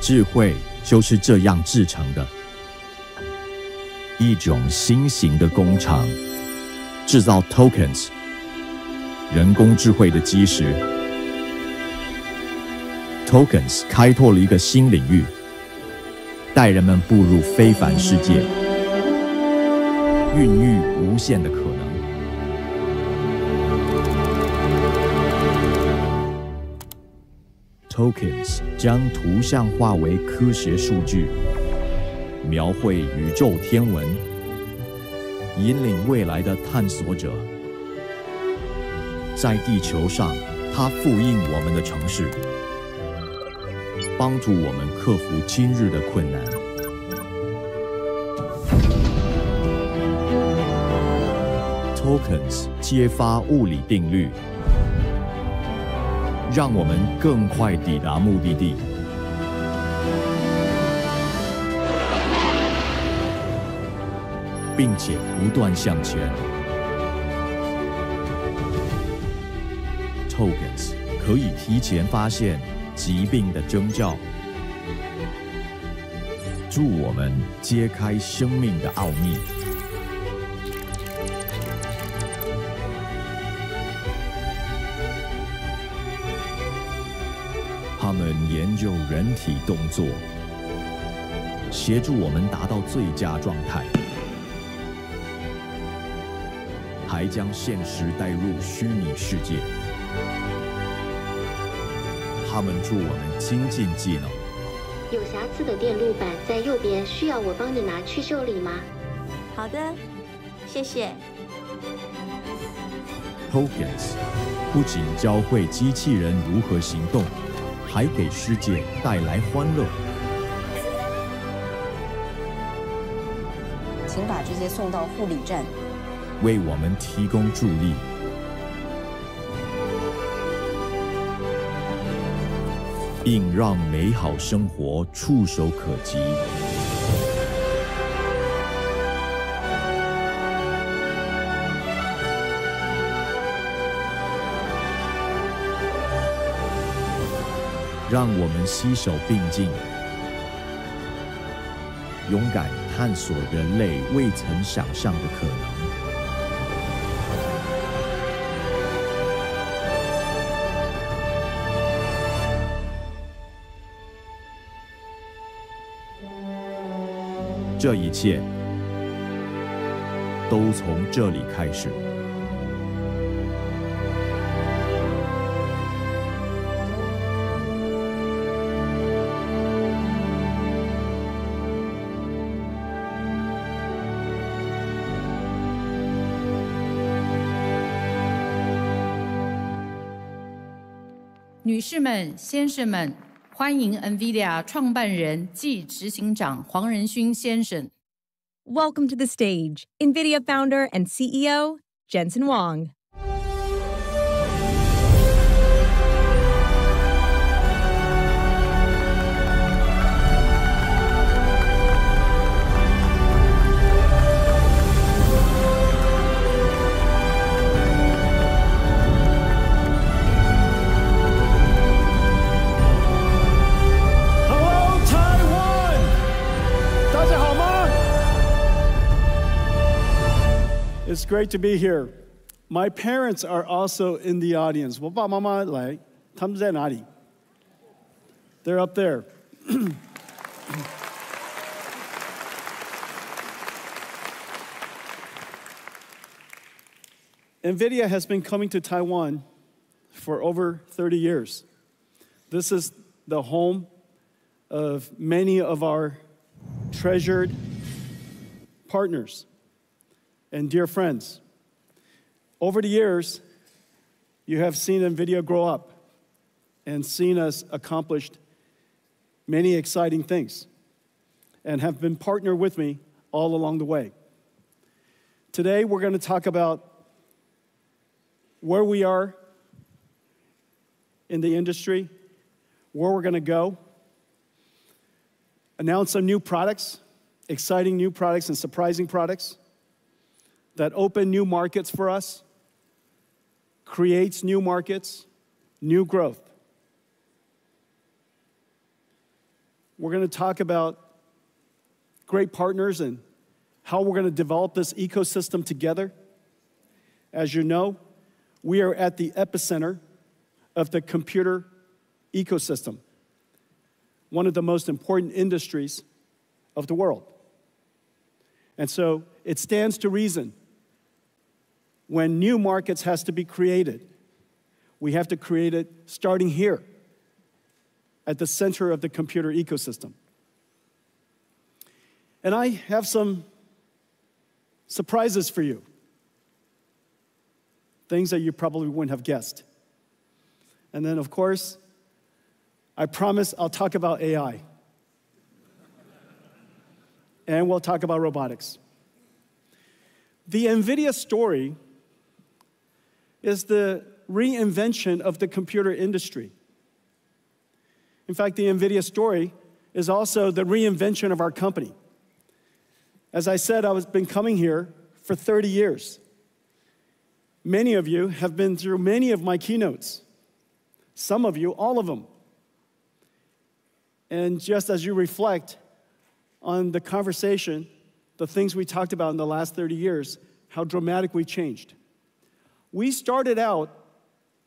智慧就是这样制成的，一种新型的工厂，制造 tokens， 人工智慧的基石。tokens 开拓了一个新领域，带人们步入非凡世界，孕育无限的可能。tokens 将图像化为科学数据，描绘宇宙天文，引领未来的探索者。在地球上，它复印我们的城市，帮助我们克服今日的困难。tokens 揭发物理定律，让我们更快抵达目的地。并且不断向前。tokens 可以提前发现疾病的征兆，助我们揭开生命的奥秘。他们研究人体动作，协助我们达到最佳状态，还将现实带入虚拟世界。他们助我们精进技能。有瑕疵的电路板在右边，需要我帮你拿去修理吗？好的，谢谢。tokens 不仅教会机器人如何行动，还给世界带来欢乐。请把这些送到护理站，为我们提供助力。并让美好生活触手可及。让我们携手并进，勇敢探索人类未曾想象的可能。这一切都从这里开始。女士们、先生们，欢迎 NVIDIA 创办人暨执行长黄仁勋先生。Welcome to the stage, NVIDIA founder and CEO, Jensen Huang. It's great to be here. My parents are also in the audience. 我爸爸妈妈来，他们在哪里？ They're up there. NVIDIA has been coming to Taiwan for over 30 years. This is the home of many of our treasured partners and dear friends. Over the years, you have seen NVIDIA grow up and seen us accomplish many exciting things and have been partnered with me all along the way. Today, we're going to talk about where we are in the industry, where we're going to go, announce some new products, exciting new products and surprising products that open new markets for us, creates new markets, new growth. We're going to talk about great partners and how we're going to develop this ecosystem together. As you know, we are at the epicenter of the computer ecosystem, one of the most important industries of the world. And so it stands to reason when new markets has to be created, we have to create it starting here at the center of the computer ecosystem. And I have some surprises for you, things that you probably wouldn't have guessed. And then, of course, I promise I'll talk about AI. And we'll talk about robotics. The NVIDIA story is the reinvention of the computer industry. In fact, the NVIDIA story is also the reinvention of our company. As I said, I've been coming here for 30 years. Many of you have been through many of my keynotes. Some of you, all of them. And just as you reflect on the conversation, the things we talked about in the last 30 years, how dramatic we changed. We started out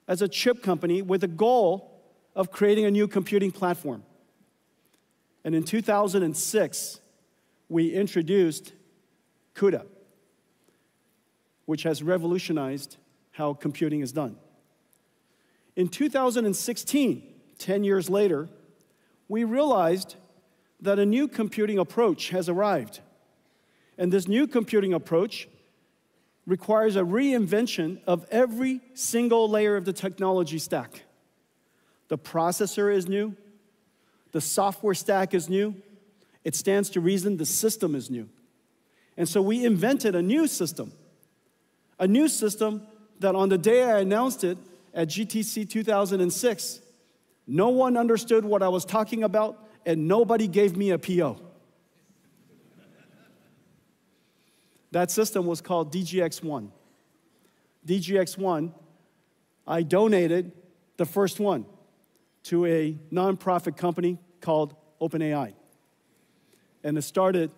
as a chip company with a goal of creating a new computing platform. And in 2006, we introduced CUDA, which has revolutionized how computing is done. In 2016, 10 years later, we realized that a new computing approach has arrived. And this new computing approach requires a reinvention of every single layer of the technology stack. The processor is new. The software stack is new. It stands to reason the system is new. And so we invented a new system that on the day I announced it at GTC 2006, no one understood what I was talking about, and nobody gave me a PO. That system was called DGX-1. DGX-1, I donated the first one to a nonprofit company called OpenAI. And it started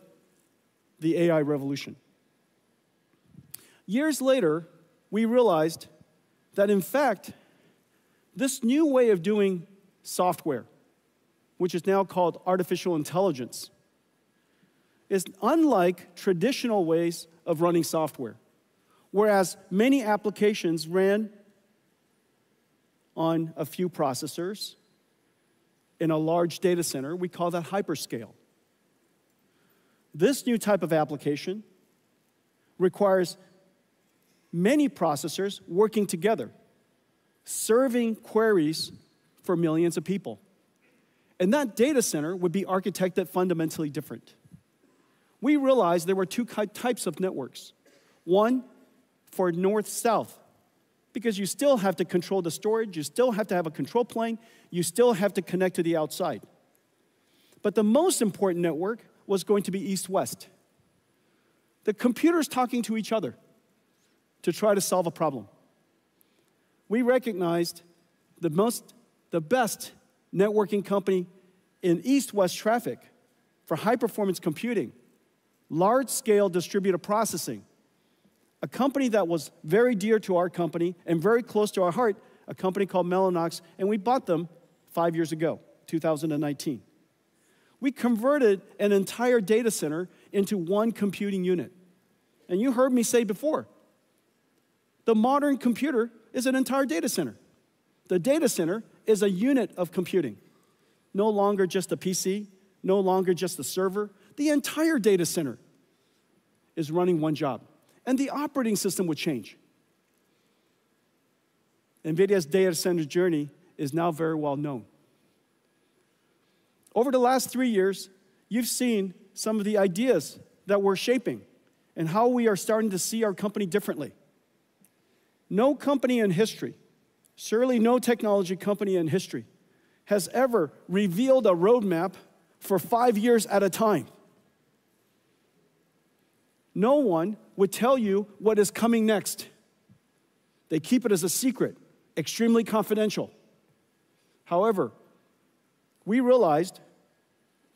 the AI revolution. Years later, we realized that in fact, this new way of doing software, which is now called artificial intelligence, is unlike traditional ways of running software. Whereas many applications ran on a few processors in a large data center, we call that hyperscale. This new type of application requires many processors working together, serving queries for millions of people. And that data center would be architected fundamentally different. We realized there were two types of networks. One for north-south, because you still have to control the storage, you still have to have a control plane, you still have to connect to the outside. But the most important network was going to be east-west. The computers talking to each other to try to solve a problem. We recognized the best networking company in east-west traffic for high-performance computing, large-scale distributed processing, a company that was very dear to our company and very close to our heart, a company called Mellanox, and we bought them 5 years ago, 2019. We converted an entire data center into one computing unit. And you heard me say before, the modern computer is an entire data center. The data center is a unit of computing. No longer just a PC, no longer just a server. The entire data center is running one job. And the operating system would change. NVIDIA's data center journey is now very well known. Over the last 3 years, you've seen some of the ideas that we're shaping and how we are starting to see our company differently. No company in history, surely no technology company in history, has ever revealed a roadmap for 5 years at a time. No one would tell you what is coming next. They keep it as a secret, extremely confidential. However, we realized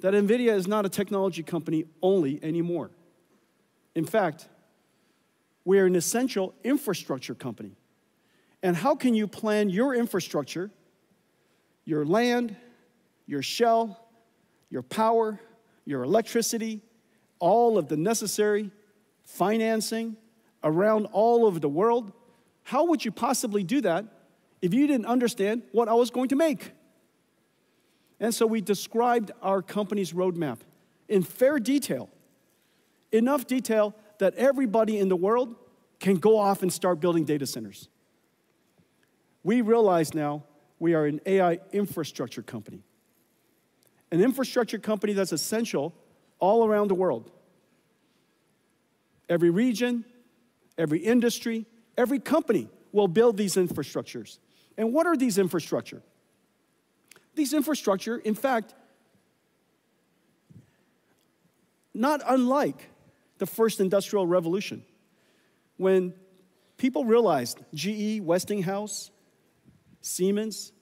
that NVIDIA is not a technology company only anymore. In fact, we are an essential infrastructure company. And how can you plan your infrastructure, your land, your shell, your power, your electricity, all of the necessary financing around all over the world? How would you possibly do that if you didn't understand what I was going to make? And so we described our company's roadmap in fair detail, enough detail that everybody in the world can go off and start building data centers. We realize now we are an AI infrastructure company, an infrastructure company that's essential all around the world. Every region, every industry, every company will build these infrastructures. And what are these infrastructure? These infrastructure, in fact, not unlike the first industrial revolution, when people realized, GE, Westinghouse, Siemens,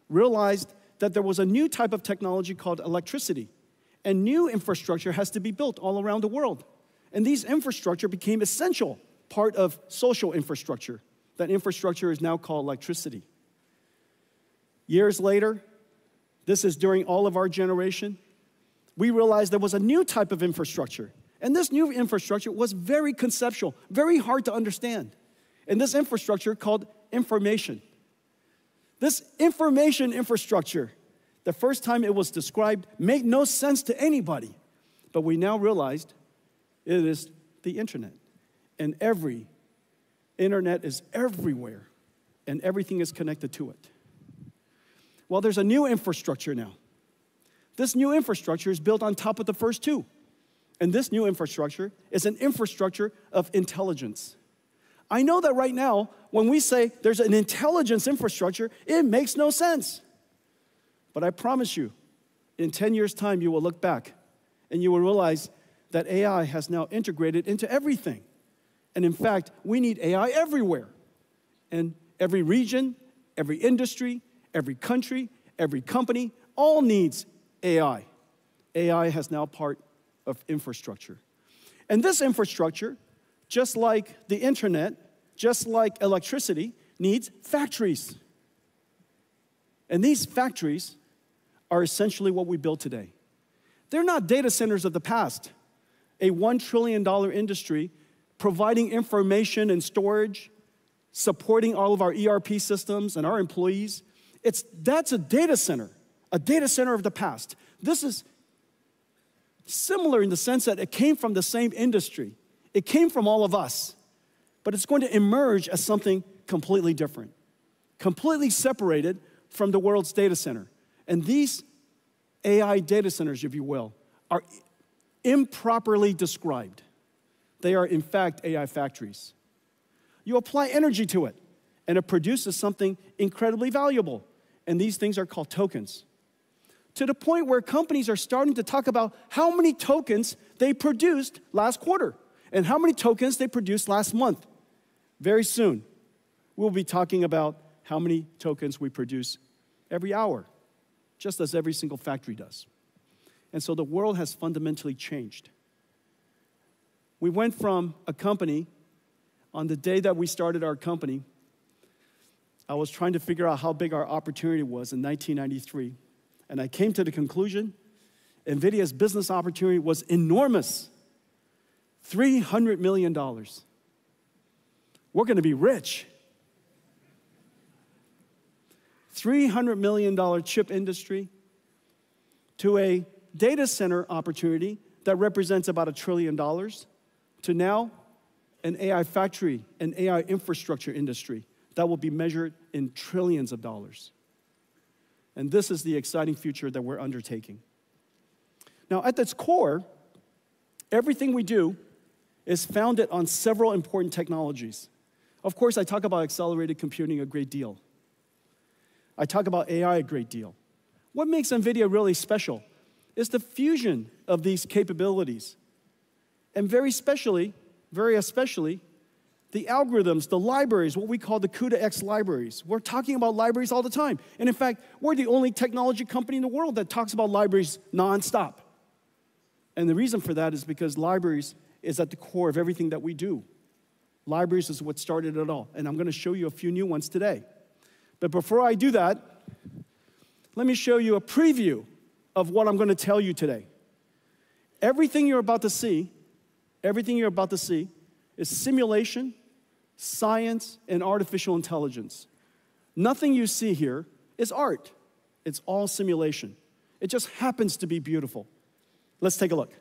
realized that there was a new type of technology called electricity, and new infrastructure has to be built all around the world. And these infrastructure became essential part of social infrastructure. That infrastructure is now called electricity. Years later, this is during all of our generation, we realized there was a new type of infrastructure. And this new infrastructure was very conceptual, very hard to understand. And this infrastructure called information. This information infrastructure, the first time it was described, made no sense to anybody. But we now realized it is the internet. And every internet is everywhere, and everything is connected to it. Well, there's a new infrastructure now. This new infrastructure is built on top of the first two. And this new infrastructure is an infrastructure of intelligence. I know that right now, when we say there's an intelligence infrastructure, it makes no sense. But I promise you, in 10 years' time, you will look back and you will realize that AI has now integrated into everything. And in fact, we need AI everywhere. And every region, every industry, every country, every company, all needs AI. AI has now part of infrastructure. And this infrastructure, just like the internet, just like electricity, needs factories. And these factories are essentially what we build today. They're not data centers of the past, a $1 trillion industry providing information and storage, supporting all of our ERP systems and our employees. That's a data center of the past. This is similar in the sense that it came from the same industry. It came from all of us, but it's going to emerge as something completely different, completely separated from the world's data center. And these AI data centers, if you will, are improperly described. They are, in fact, AI factories. You apply energy to it, and it produces something incredibly valuable. And these things are called tokens. To the point where companies are starting to talk about how many tokens they produced last quarter and how many tokens they produced last month. Very soon, we'll be talking about how many tokens we produce every hour, just as every single factory does. And so the world has fundamentally changed. We went from a company, on the day that we started our company, I was trying to figure out how big our opportunity was in 1993. And I came to the conclusion, NVIDIA's business opportunity was enormous. $300 million. We're going to be rich. $300 million chip industry to a data center opportunity that represents about $1 trillion to now an AI factory, an AI infrastructure industry that will be measured in trillions of dollars. And this is the exciting future that we're undertaking. Now, at its core, everything we do is founded on several important technologies. Of course, I talk about accelerated computing a great deal. I talk about AI a great deal. What makes NVIDIA really special is the fusion of these capabilities. And very especially, the algorithms, the libraries, what we call the COMPUTEX libraries. We're talking about libraries all the time. And in fact, we're the only technology company in the world that talks about libraries nonstop. And the reason for that is because libraries is at the core of everything that we do. Libraries is what started it all. And I'm going to show you a few new ones today. But before I do that, let me show you a preview of what I'm going to tell you today. Everything you're about to see is simulation, science, and artificial intelligence. Nothing you see here is art. It's all simulation. It just happens to be beautiful. Let's take a look.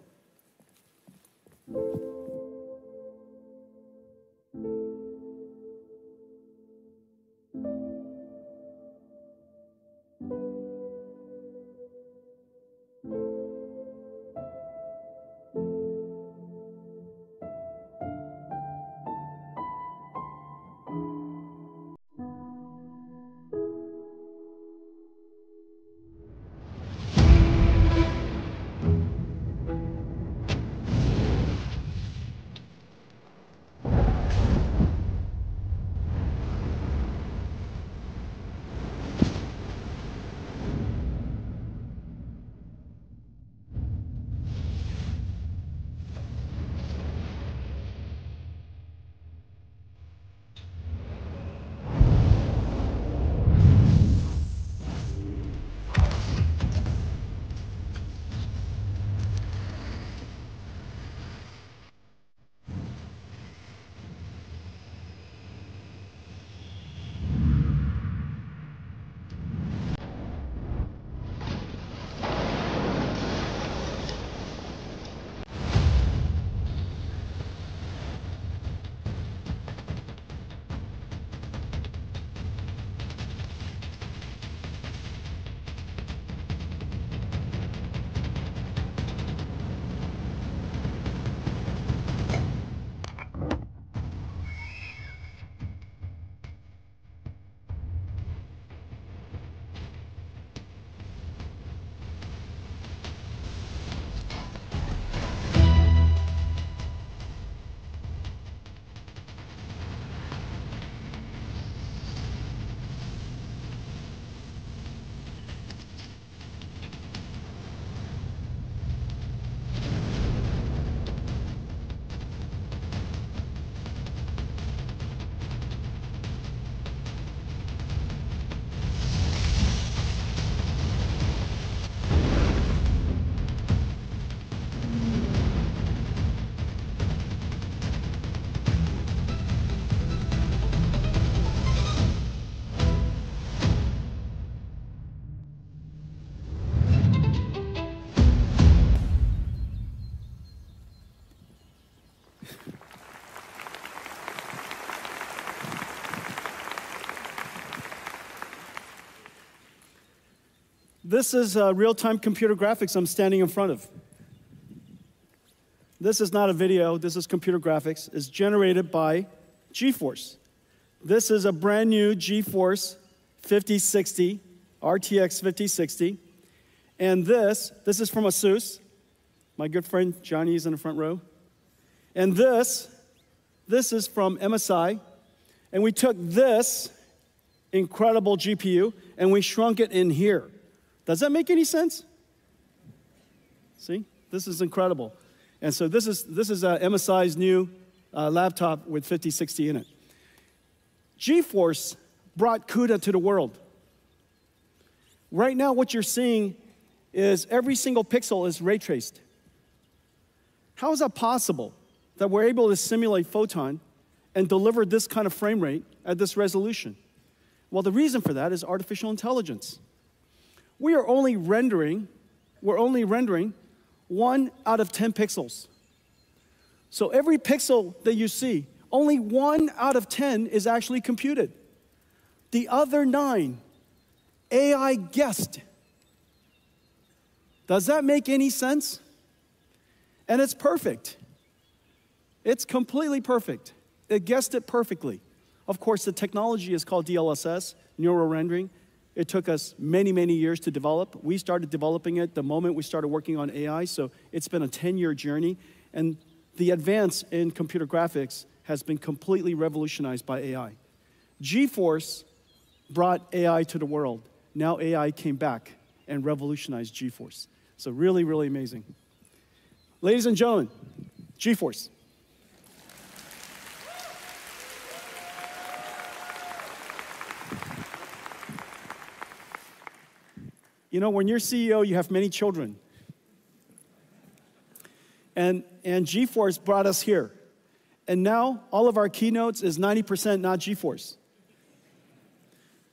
This is real-time computer graphics I'm standing in front of. This is not a video, this is computer graphics. It's generated by GeForce. This is a brand new GeForce 5060, RTX 5060. And this is from ASUS. My good friend Johnny is in the front row. And this is from MSI. And we took this incredible GPU and we shrunk it in here. Does that make any sense? See, this is incredible. And so this is MSI's new laptop with 5060 in it. GeForce brought CUDA to the world. Right now, what you're seeing is every single pixel is ray traced. How is that possible that we're able to simulate photon and deliver this kind of frame rate at this resolution? Well, the reason for that is artificial intelligence. We're only rendering 1 out of 10 pixels. So every pixel that you see, only 1 out of 10 is actually computed. The other 9, AI guessed. Does that make any sense? And it's perfect. It's completely perfect. It guessed it perfectly. Of course, the technology is called DLSS, neural rendering. It took us many, many years to develop. We started developing it the moment we started working on AI, so it's been a 10-year journey. And the advance in computer graphics has been completely revolutionized by AI. GeForce brought AI to the world. Now AI came back and revolutionized GeForce. So really, really amazing. Ladies and gentlemen, GeForce. You know, when you're CEO, you have many children. And GeForce brought us here. And now all of our keynotes is 90% not GeForce.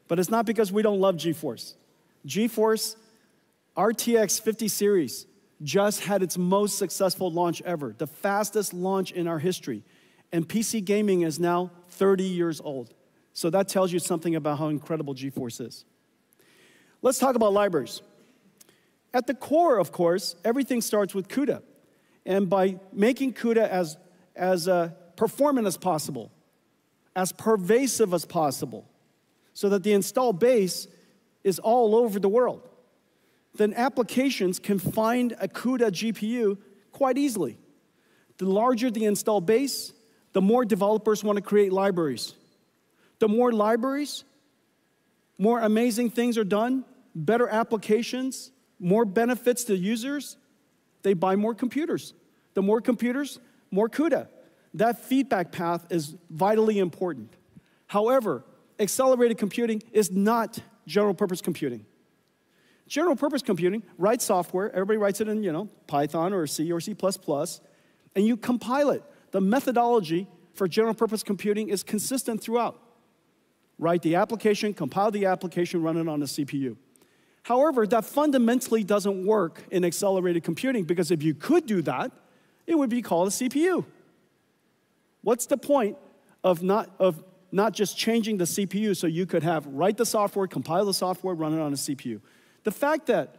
But it's not because we don't love GeForce. GeForce RTX 50 series just had its most successful launch ever, the fastest launch in our history. And PC gaming is now 30 years old. So that tells you something about how incredible GeForce is. Let's talk about libraries. At the core, of course, everything starts with CUDA. And by making CUDA as performant as possible, as pervasive as possible, so that the install base is all over the world, then applications can find a CUDA GPU quite easily. The larger the install base, the more developers want to create libraries. The more libraries, more amazing things are done, better applications, more benefits to users, they buy more computers. The more computers, more CUDA. That feedback path is vitally important. However, accelerated computing is not general purpose computing. General purpose computing, write software, everybody writes it in, Python or C or C++, and you compile it. The methodology for general purpose computing is consistent throughout. Write the application, compile the application, run it on a CPU. However, that fundamentally doesn't work in accelerated computing, because if you could do that, it would be called a CPU. What's the point of not just changing the CPU so you could write the software, compile the software, run it on a CPU? The fact that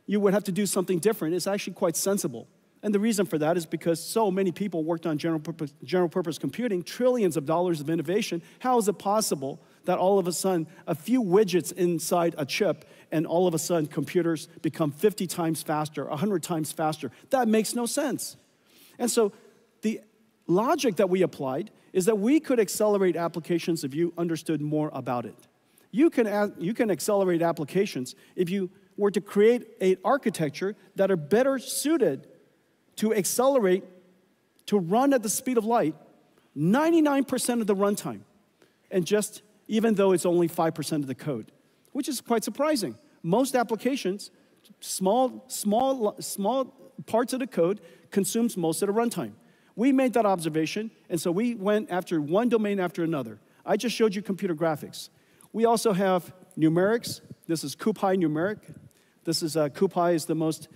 you would have to do something different is actually quite sensible. And the reason for that is because so many people worked on general purpose computing, trillions of dollars of innovation. How is it possible that all of a sudden a few widgets inside a chip and all of a sudden computers become 50 times faster, 100 times faster? That makes no sense. And so the logic that we applied is that we could accelerate applications if you understood more about it. You can accelerate applications if you were to create an architecture that are better suited to accelerate, to run at the speed of light, 99% of the runtime, and just even though it's only 5% of the code, which is quite surprising. Most applications, small parts of the code consumes most of the runtime. We made that observation, and so we went after one domain after another. I just showed you computer graphics. We also have numerics. This is CuPy numeric. This is CuPy is the most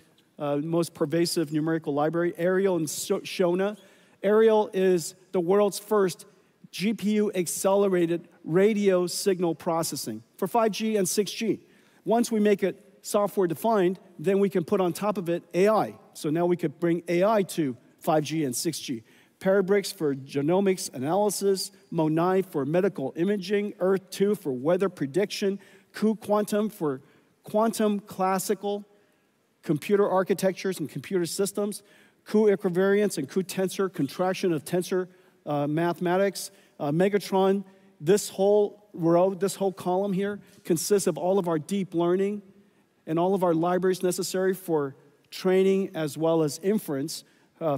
pervasive numerical library. Arial and Shona. Arial is the world's first GPU-accelerated radio signal processing for 5G and 6G. Once we make it software-defined, then we can put on top of it AI. So now we could bring AI to 5G and 6G. Parabricks for genomics analysis, MO9 for medical imaging, Earth-2 for weather prediction, cuQuantum for quantum classical computer architectures and computer systems, cuequivariance and cuTensor, contraction of tensor mathematics, Megatron. This whole row, this whole column here consists of all of our deep learning and all of our libraries necessary for training as well as inference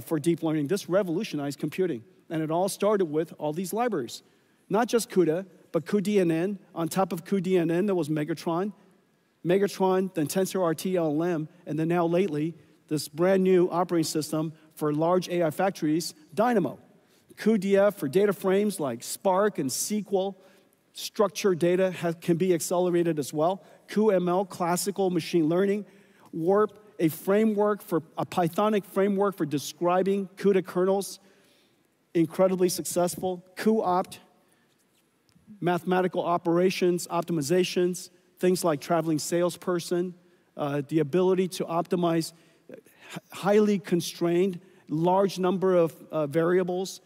for deep learning. This revolutionized computing. And it all started with all these libraries. Not just CUDA, but cuDNN. On top of cuDNN, there was Megatron. Megatron, then TensorRT LLM, and then now lately, this brand new operating system for large AI factories, Dynamo. cuDF for data frames like Spark and SQL. Structured data can be accelerated as well. cuML, classical machine learning. Warp, a Pythonic framework for describing CUDA kernels, incredibly successful. cuOpt, mathematical operations, optimizations, things like traveling salesperson, the ability to optimize highly constrained, large number of variables,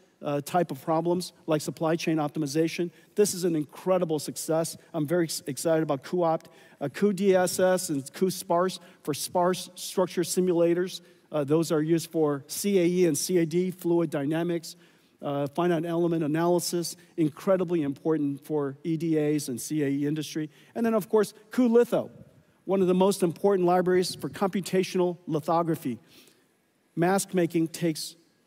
type of problems like supply chain optimization. This is an incredible success. I'm very excited about cuOpt, cuDSS and cuSparse for sparse structure simulators. Those are used for CAE and CAD, fluid dynamics. finite element analysis, incredibly important for EDAs and CAE industry. And then, of course, cuLitho, one of the most important libraries for computational lithography. Mask making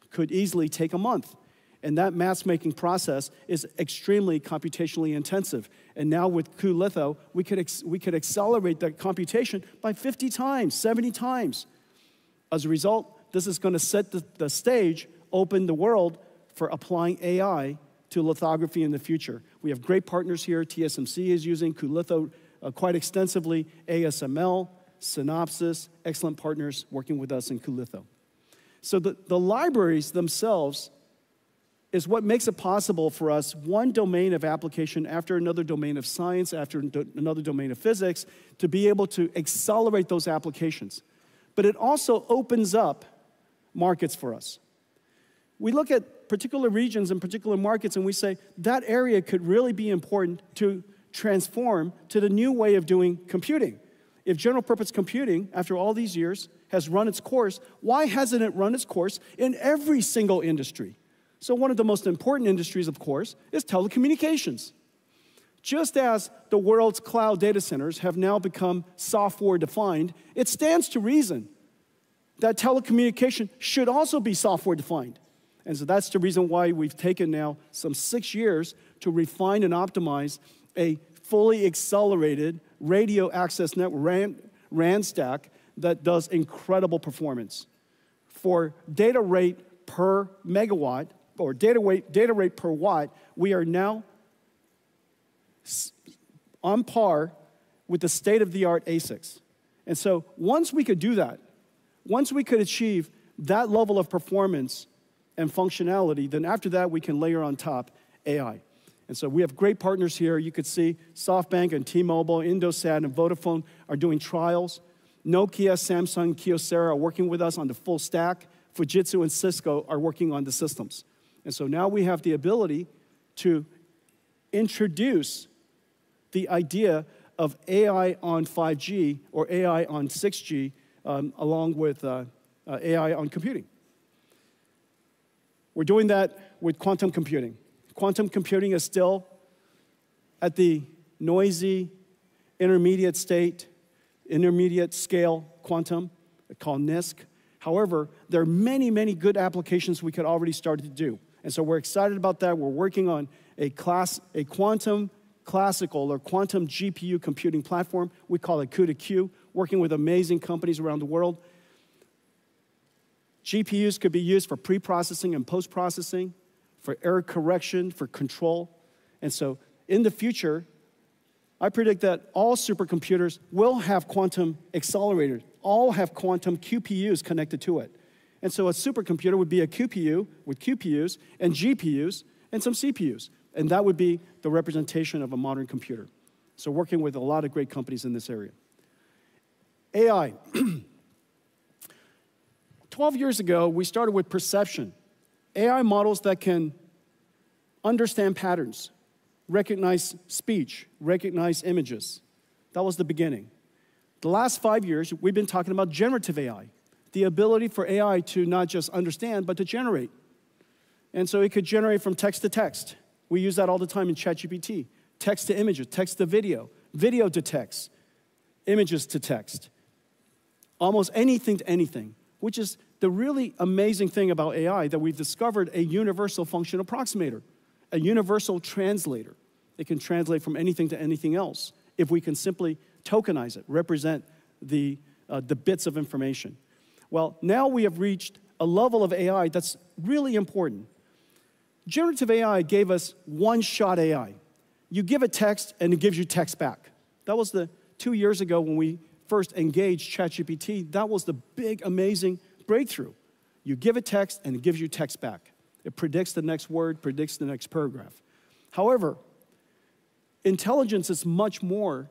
could easily take a month. And that mask making process is extremely computationally intensive. And now with cuLitho, we could accelerate that computation by 50 times, 70 times. As a result, this is going to set the stage, open the world for applying AI to lithography in the future. We have great partners here. TSMC is using cuLitho quite extensively. ASML, Synopsys, excellent partners working with us in cuLitho. So the libraries themselves is what makes it possible for us, one domain of application after another domain of science, after another domain of physics, to be able to accelerate those applications. But it also opens up markets for us. We look at particular regions and particular markets and we say, that area could really be important to transform to the new way of doing computing. If general purpose computing, after all these years, has run its course, why hasn't it run its course in every single industry? So one of the most important industries, of course, is telecommunications. Just as the world's cloud data centers have now become software-defined, it stands to reason that telecommunication should also be software-defined. And so that's the reason why we've taken now some 6 years to refine and optimize a fully accelerated radio access network, RAN stack, that does incredible performance. For data rate per megawatt, or data rate per watt, we are now on par with the state-of-the-art ASICs. And so once we could do that, once we could achieve that level of performance and functionality, then after that we can layer on top AI. And so we have great partners here. You could see SoftBank and T-Mobile, Indosat and Vodafone are doing trials. Nokia, Samsung, Kyocera are working with us on the full stack. Fujitsu and Cisco are working on the systems. And so now we have the ability to introduce the idea of AI on 5G or AI on 6G along with AI on computing. We're doing that with quantum computing. Quantum computing is still at the noisy, intermediate scale quantum, called NISQ. However, there are many, many good applications we could already start to do. And so we're excited about that. We're working on a quantum classical or quantum GPU computing platform. We call it Q2Q, working with amazing companies around the world. GPUs could be used for pre-processing and post-processing, for error correction, for control. And so in the future, I predict that all supercomputers will have quantum accelerators, all have quantum QPUs connected to it. And so a supercomputer would be a QPU with QPUs and GPUs and some CPUs. And that would be the representation of a modern computer. So working with a lot of great companies in this area. AI. 12 years ago, we started with perception. AI models that can understand patterns, recognize speech, recognize images. That was the beginning. The last 5 years, we've been talking about generative AI, the ability for AI to not just understand, but to generate. And so it could generate from text to text. We use that all the time in ChatGPT. Text to images, text to video, video to text, images to text. Almost anything to anything, which is the really amazing thing about AI, that we've discovered a universal function approximator, a universal translator. It can translate from anything to anything else if we can simply tokenize it, represent the bits of information. Well, now we have reached a level of AI that's really important. Generative AI gave us one-shot AI. You give it text, and it gives you text back. That was 2 years ago when we first engaged ChatGPT. That was the big, amazing breakthrough. You give it text, and it gives you text back. It predicts the next word, predicts the next paragraph. However, intelligence is much more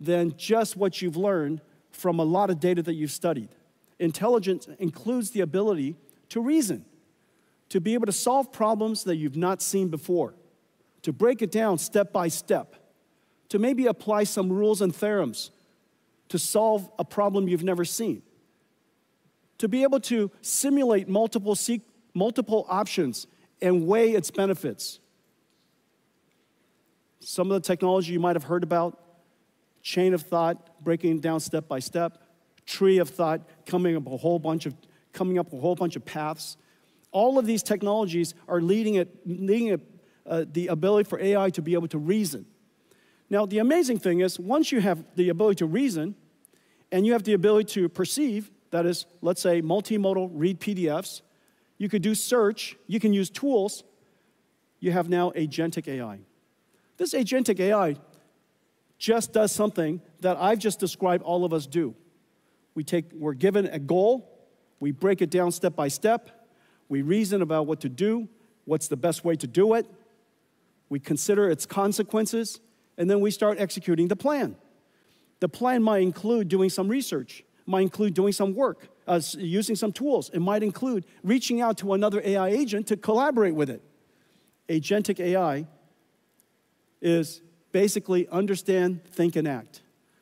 than just what you've learned from a lot of data that you've studied. Intelligence includes the ability to reason, to be able to solve problems that you've not seen before, to break it down step by step, to maybe apply some rules and theorems to solve a problem you've never seen, to be able to simulate multiple options and weigh its benefits. Some of the technology you might have heard about, chain of thought, breaking it down step by step, tree of thought, coming up with a whole bunch of paths. All of these technologies are leading the ability for AI to be able to reason. Now, the amazing thing is, once you have the ability to reason, and you have the ability to perceive, that is, let's say, multimodal read PDFs, you could do search, you can use tools, you have now agentic AI. This agentic AI just does something that I've just described all of us do. We're given a goal, we break it down step by step, we reason about what to do, what's the best way to do it, we consider its consequences, and then we start executing the plan. The plan might include doing some research, might include doing some work, using some tools. It might include reaching out to another AI agent to collaborate with it. Agentic AI is basically understand, think, and act.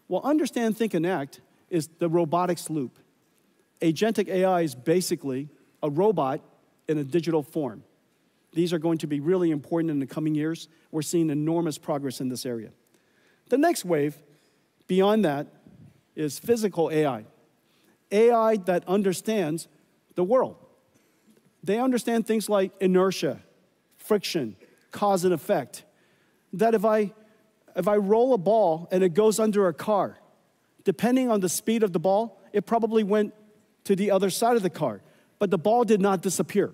Well, understand, think, and act is the robotics loop. Agentic AI is basically a robot in a digital form. These are going to be really important in the coming years. We're seeing enormous progress in this area. The next wave, beyond that, is physical AI. AI that understands the world. They understand things like inertia, friction, cause and effect. That if I roll a ball and it goes under a car, depending on the speed of the ball, it probably went to the other side of the car. But the ball did not disappear.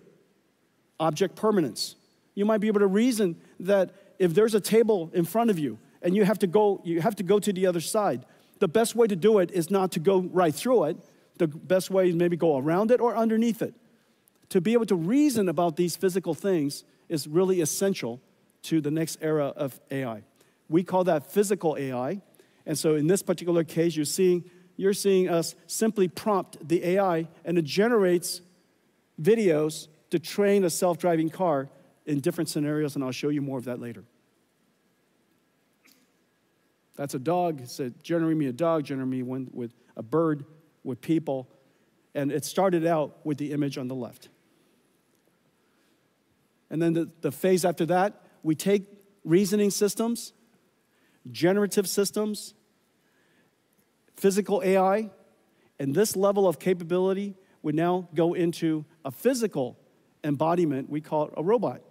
Object permanence. You might be able to reason that if there's a table in front of you and you have to go to the other side, the best way to do it is not to go right through it. The best way is maybe go around it or underneath it. To be able to reason about these physical things is really essential to the next era of AI. We call that physical AI. And so in this particular case, you're seeing us simply prompt the AI, and it generates videos to train a self-driving car in different scenarios, and I'll show you more of that later. That's a dog. It said, generate me a dog, generate me one with a bird, with people. And it started out with the image on the left. And then the phase after that, we take reasoning systems, generative systems, physical AI, and this level of capability would now go into a physical embodiment. We call it a robot.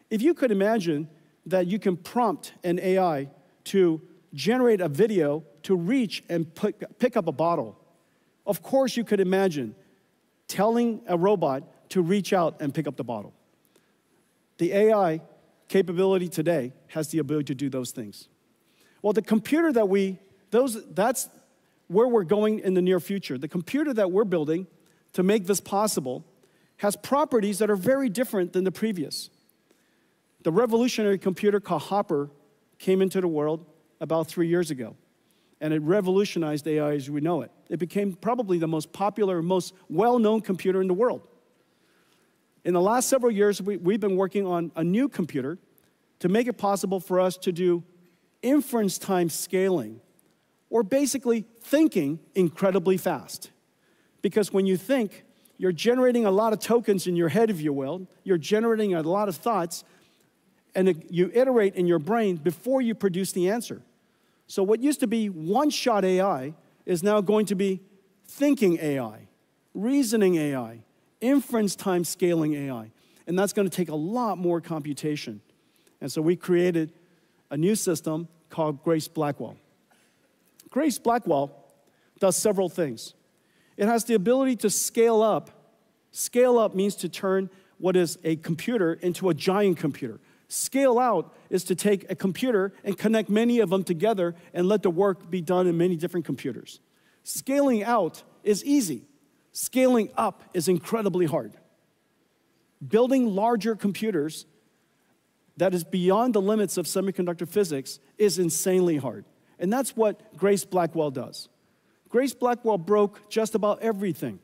If you could imagine that you can prompt an AI to generate a video to reach and pick up a bottle, of course you could imagine telling a robot to reach out and pick up the bottle. The AI capability today has the ability to do those things. Well, the computer that's where we're going in the near future. The computer that we're building to make this possible has properties that are very different than the previous. The revolutionary computer called Hopper came into the world about 3 years ago, and it revolutionized AI as we know it. It became probably the most popular, most well-known computer in the world. In the last several years, we've been working on a new computer to make it possible for us to do inference time scaling, or basically thinking incredibly fast. Because when you think, you're generating a lot of tokens in your head, if you will. You're generating a lot of thoughts, and you iterate in your brain before you produce the answer. So what used to be one-shot AI is now going to be thinking AI, reasoning AI, inference time scaling AI. And that's going to take a lot more computation. And so we created a new system called Grace Blackwell. Grace Blackwell does several things. It has the ability to scale up. Scale up means to turn what is a computer into a giant computer. Scale out is to take a computer and connect many of them together and let the work be done in many different computers. Scaling out is easy. Scaling up is incredibly hard. Building larger computers that is beyond the limits of semiconductor physics is insanely hard. And that's what Grace Blackwell does. Grace Blackwell broke just about everything.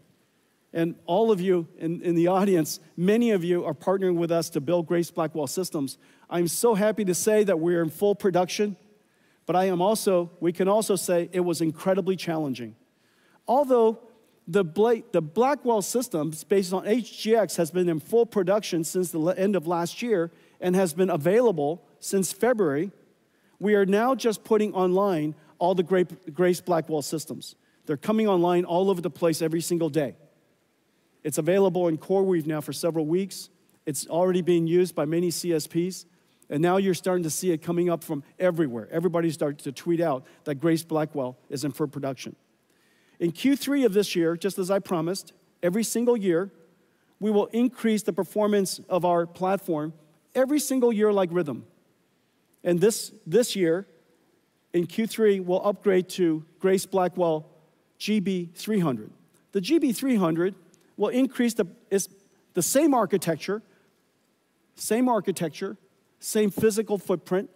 And all of you in the audience, many of you are partnering with us to build Grace Blackwell systems. I'm so happy to say that we're in full production, but we can also say it was incredibly challenging. Although the Blackwell systems based on HGX has been in full production since the end of last year and has been available since February. We are now just putting online all the Grace Blackwell systems. They're coming online all over the place every single day. It's available in CoreWeave now for several weeks. It's already being used by many CSPs. And now you're starting to see it coming up from everywhere. Everybody's starting to tweet out that Grace Blackwell is in full production. In Q3 of this year, just as I promised, every single year, we will increase the performance of our platform every single year like rhythm. And this year, in Q3, we'll upgrade to Grace Blackwell GB300. The GB300 will increase the same architecture, same physical footprint,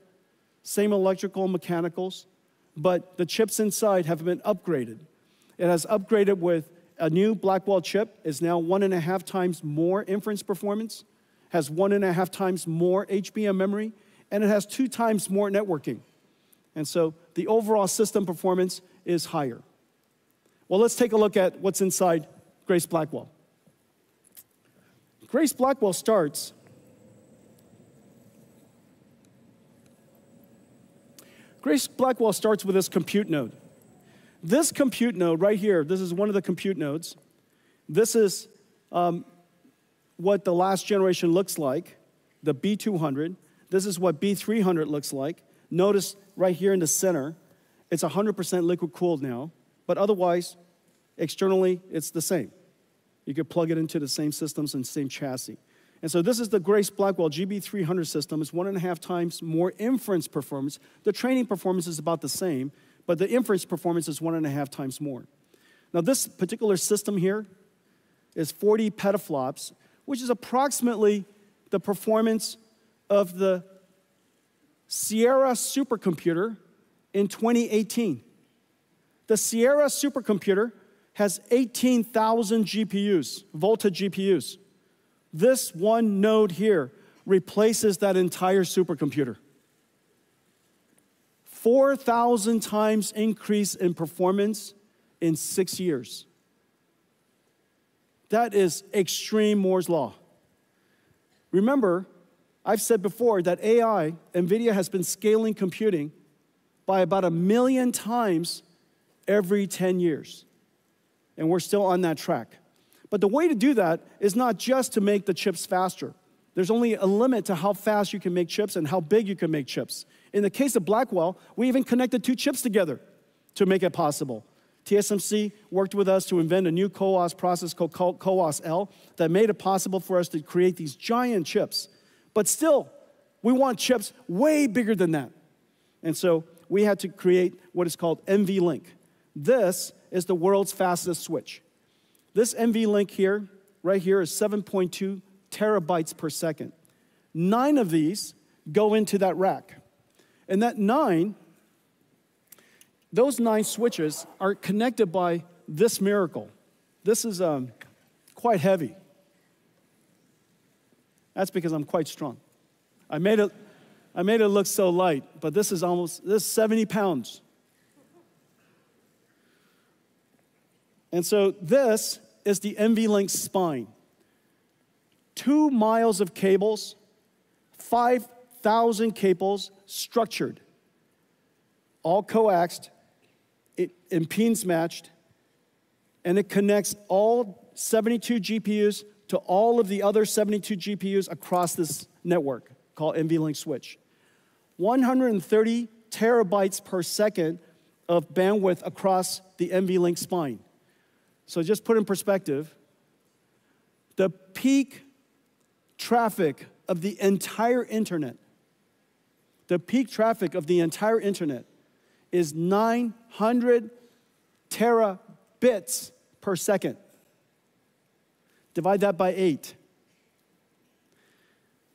same electrical and mechanicals, but the chips inside have been upgraded. It has upgraded with a new Blackwell chip, is now 1.5 times more inference performance, has 1.5 times more HBM memory, and it has 2 times more networking. And so the overall system performance is higher. Well, let's take a look at what's inside Grace Blackwell. Grace Blackwell starts with this compute node. This compute node right here, this is one of the compute nodes. This is what the last generation looks like, the B200. This is what B300 looks like. Notice right here in the center, it's 100% liquid cooled now, but otherwise, externally, it's the same. You could plug it into the same systems and same chassis. And so this is the Grace Blackwell GB300 system. It's 1.5 times more inference performance. The training performance is about the same, but the inference performance is 1.5 times more. Now this particular system here is 40 petaflops, which is approximately the performance of the Sierra supercomputer in 2018. The Sierra supercomputer has 18,000 GPUs, Volta GPUs. This one node here replaces that entire supercomputer. 4,000 times increase in performance in 6 years. That is extreme Moore's law. Remember, I've said before that AI, NVIDIA has been scaling computing by about 1 million times every 10 years. And we're still on that track. But the way to do that is not just to make the chips faster. There's only a limit to how fast you can make chips and how big you can make chips. In the case of Blackwell, we even connected 2 chips together to make it possible. TSMC worked with us to invent a new CoWoS process called CoWoS-L that made it possible for us to create these giant chips. But still, we want chips way bigger than that. And so we had to create what is called NVLink. This is the world's fastest switch. This NVLink here, right here, is 7.2 terabytes per second. 9 of these go into that rack. And those 9 switches are connected by this miracle. This is quite heavy. That's because I'm quite strong. I made it look so light, but this is 70 pounds. And so this is the NVLink spine. 2 miles of cables, 5,000 cables structured, all coaxed, impedance matched, and it connects all 72 GPUs to all of the other 72 GPUs across this network called NVLink switch. 130 terabytes per second of bandwidth across the NVLink spine. So just put in perspective, the peak traffic of the entire internet, is 900 terabits per second. Divide that by 8.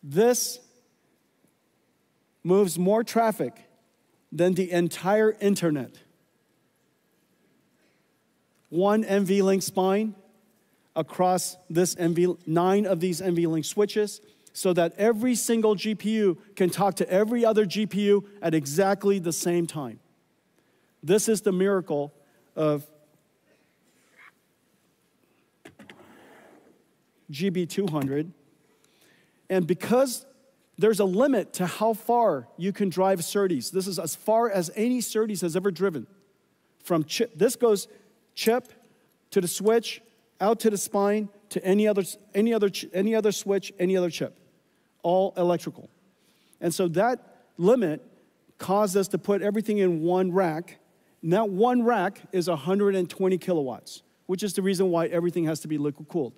This moves more traffic than the entire internet. 1 NVLink spine across this 9 of these NVLink switches, so that every single GPU can talk to every other GPU at exactly the same time. This is the miracle of GB200. And because there's a limit to how far you can drive SerDes, this is as far as any SerDes has ever driven. From chip, this goes chip to the switch, out to the spine, to any other switch, any other chip, all electrical. And so that limit caused us to put everything in one rack. And that one rack is 120 kilowatts, which is the reason why everything has to be liquid cooled.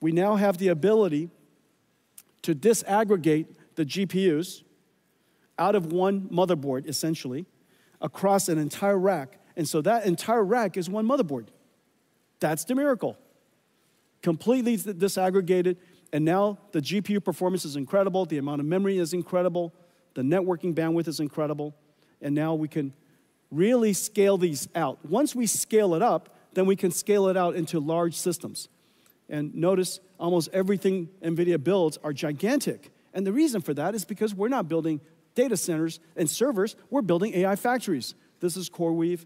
We now have the ability to disaggregate the GPUs out of one motherboard, essentially, across an entire rack. And so that entire rack is one motherboard. That's the miracle. Completely disaggregated, and now the GPU performance is incredible, the amount of memory is incredible, the networking bandwidth is incredible, and now we can really scale these out. Once we scale it up, then we can scale it out into large systems. And notice almost everything NVIDIA builds are gigantic. And the reason for that is because we're not building data centers and servers, we're building AI factories. This is CoreWeave.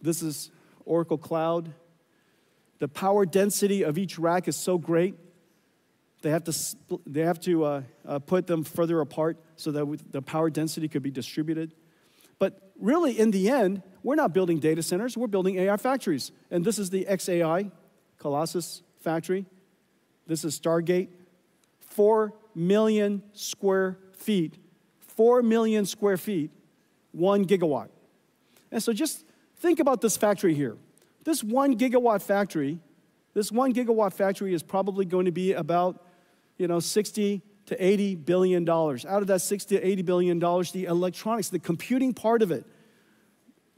This is Oracle Cloud. The power density of each rack is so great. They have to put them further apart so that the power density could be distributed. But really, in the end, we're not building data centers, we're building AI factories. And this is the XAI, Colossus factory. This is Stargate. 4 million square feet. 4 million square feet, 1 gigawatt. And so just think about this factory here. This 1 gigawatt factory is probably going to be about, 60 to 80 billion dollars. Out of that 60 to 80 billion dollars, the electronics, the computing part of it,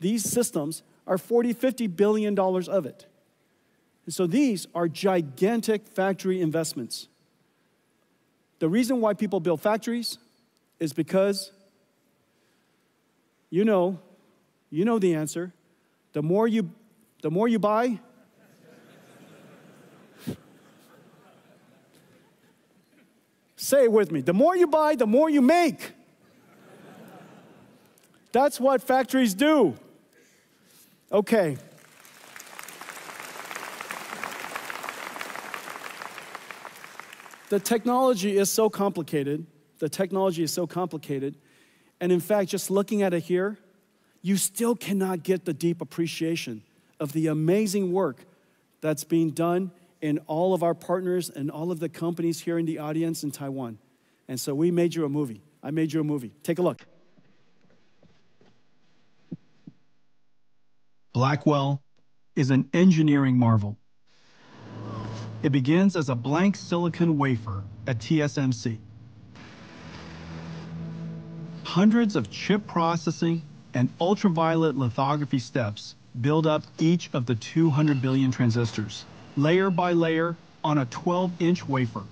these systems are 40, 50 billion dollars of it. And so these are gigantic factory investments. The reason why people build factories is because you know the answer. The more you buy, say it with me. The more you buy, the more you make. That's what factories do. Okay. The technology is so complicated. And in fact, just looking at it here, you still cannot get the deep appreciation of the amazing work that's being done in all of our partners and all of the companies here in the audience in Taiwan. And so we made you a movie. I made you a movie. Take a look. Blackwell is an engineering marvel. It begins as a blank silicon wafer at TSMC. Hundreds of chip processing and ultraviolet lithography steps build up each of the 200 billion transistors, layer by layer on a 12-inch wafer.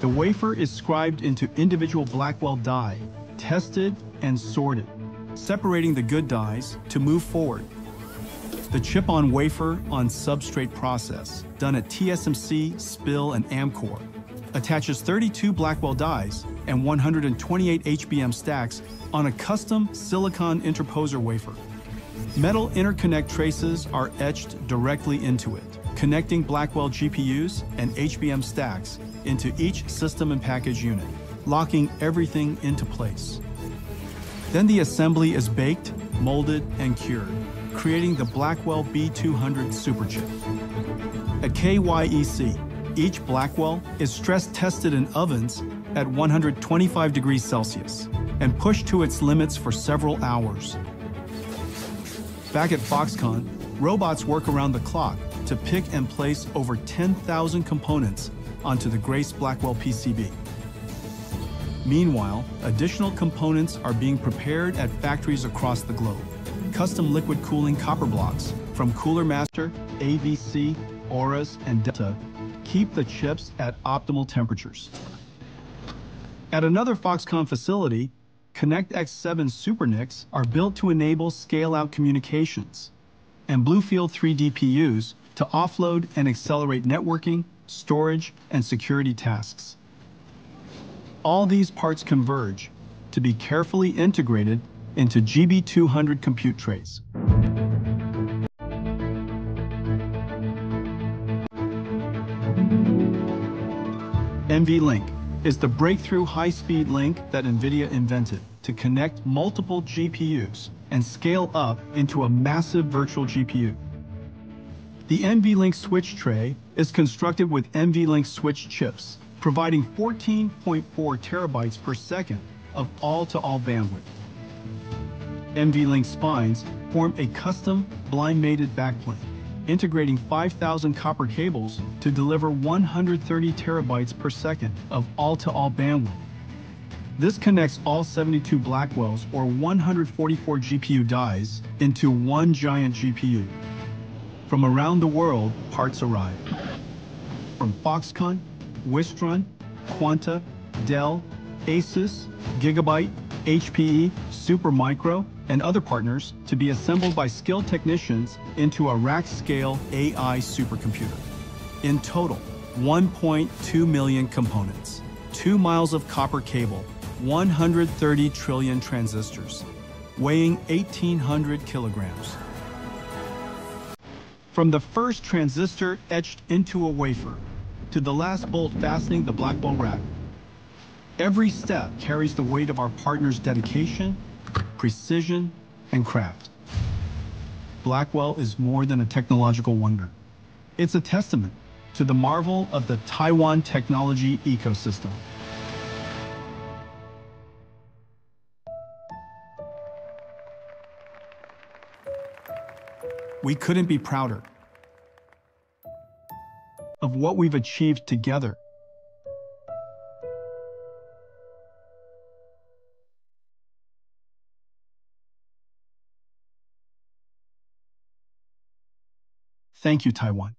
The wafer is scribed into individual Blackwell die, tested and sorted, separating the good dies to move forward. The chip-on-wafer on substrate process, done at TSMC, SPIL, and Amkor, attaches 32 Blackwell dies and 128 HBM stacks on a custom silicon interposer wafer. Metal interconnect traces are etched directly into it, connecting Blackwell GPUs and HBM stacks into each system and package unit, locking everything into place. Then the assembly is baked, molded, and cured, creating the Blackwell B200 superchip. At KYEC, each Blackwell is stress tested in ovens at 125 degrees Celsius and pushed to its limits for several hours. Back at Foxconn, robots work around the clock to pick and place over 10,000 components onto the Grace Blackwell PCB. Meanwhile, additional components are being prepared at factories across the globe. Custom liquid cooling copper blocks from Cooler Master, AVC, Aorus, and Delta keep the chips at optimal temperatures. At another Foxconn facility, ConnectX-7 SuperNICs are built to enable scale-out communications, and Bluefield 3 DPUs to offload and accelerate networking, storage, and security tasks. All these parts converge to be carefully integrated into GB200 compute trays. NVLink is the breakthrough high-speed link that NVIDIA invented to connect multiple GPUs and scale up into a massive virtual GPU. The NVLink switch tray is constructed with NVLink switch chips, providing 14.4 terabytes per second of all-to-all bandwidth. NVLink spines form a custom blind-mated backplane, integrating 5,000 copper cables to deliver 130 terabytes per second of all-to-all bandwidth. This connects all 72 Blackwells or 144 GPU dies into one giant GPU. From around the world, parts arrive. From Foxconn, Wistron, Quanta, Dell, Asus, Gigabyte, HPE, Supermicro, and other partners to be assembled by skilled technicians into a rack-scale AI supercomputer. In total, 1.2 million components, 2 miles of copper cable, 130 trillion transistors, weighing 1,800 kilograms. From the first transistor etched into a wafer to the last bolt fastening the Blackwell rack, every step carries the weight of our partners' dedication, precision, and craft. Blackwell is more than a technological wonder. It's a testament to the marvel of the Taiwan technology ecosystem. We couldn't be prouder of what we've achieved together. Thank you, Taiwan.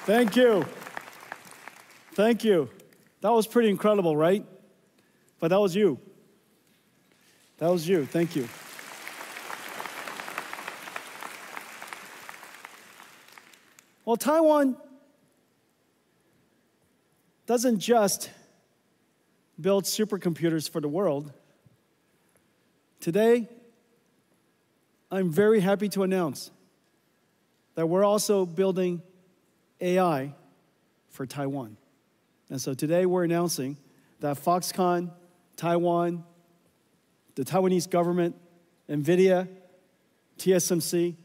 Thank you. Thank you. That was pretty incredible, right? But that was you. That was you. Thank you. Well, Taiwan doesn't just build supercomputers for the world. Today, I'm very happy to announce that we're also building AI for Taiwan. And so today we're announcing that Foxconn, Taiwan, the Taiwanese government, NVIDIA, TSMC,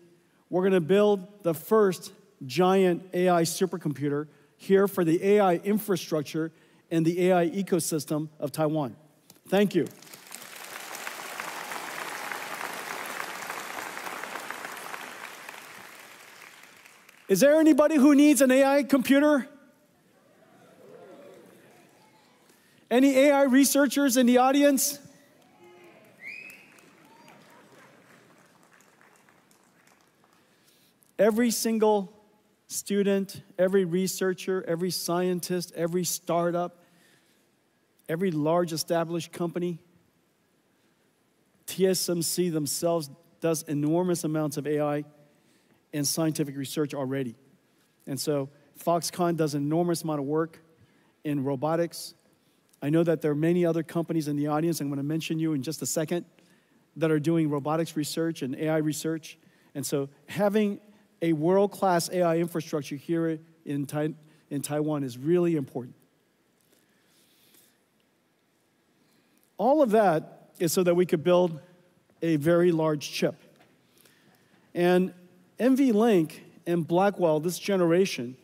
we're going to build the first giant AI supercomputer here for the AI infrastructure and the AI ecosystem of Taiwan. Thank you. Is there anybody who needs an AI computer? Any AI researchers in the audience? Every single student, every researcher, every scientist, every startup, every large established company, TSMC themselves does enormous amounts of AI and scientific research already. And so Foxconn does an enormous amount of work in robotics. I know that there are many other companies in the audience, I'm going to mention you in just a second, that are doing robotics research and AI research. And so having a world-class AI infrastructure here in Taiwan is really important. All of that is so that we could build a very large chip. And NVLink and Blackwell, this generation,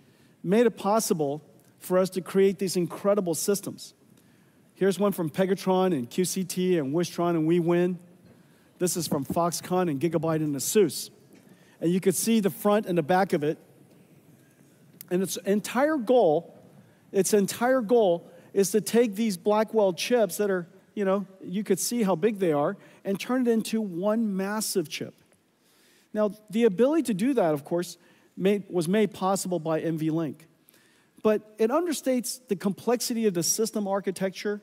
made it possible for us to create these incredible systems. Here's one from Pegatron and QCT and Wistron and WeWin. This is from Foxconn and Gigabyte and Asus. And you could see the front and the back of it. And its entire goal is to take these Blackwell chips that are, you could see how big they are, and turn it into one massive chip. Now, the ability to do that, of course, was made possible by NVLink. But it understates the complexity of the system architecture,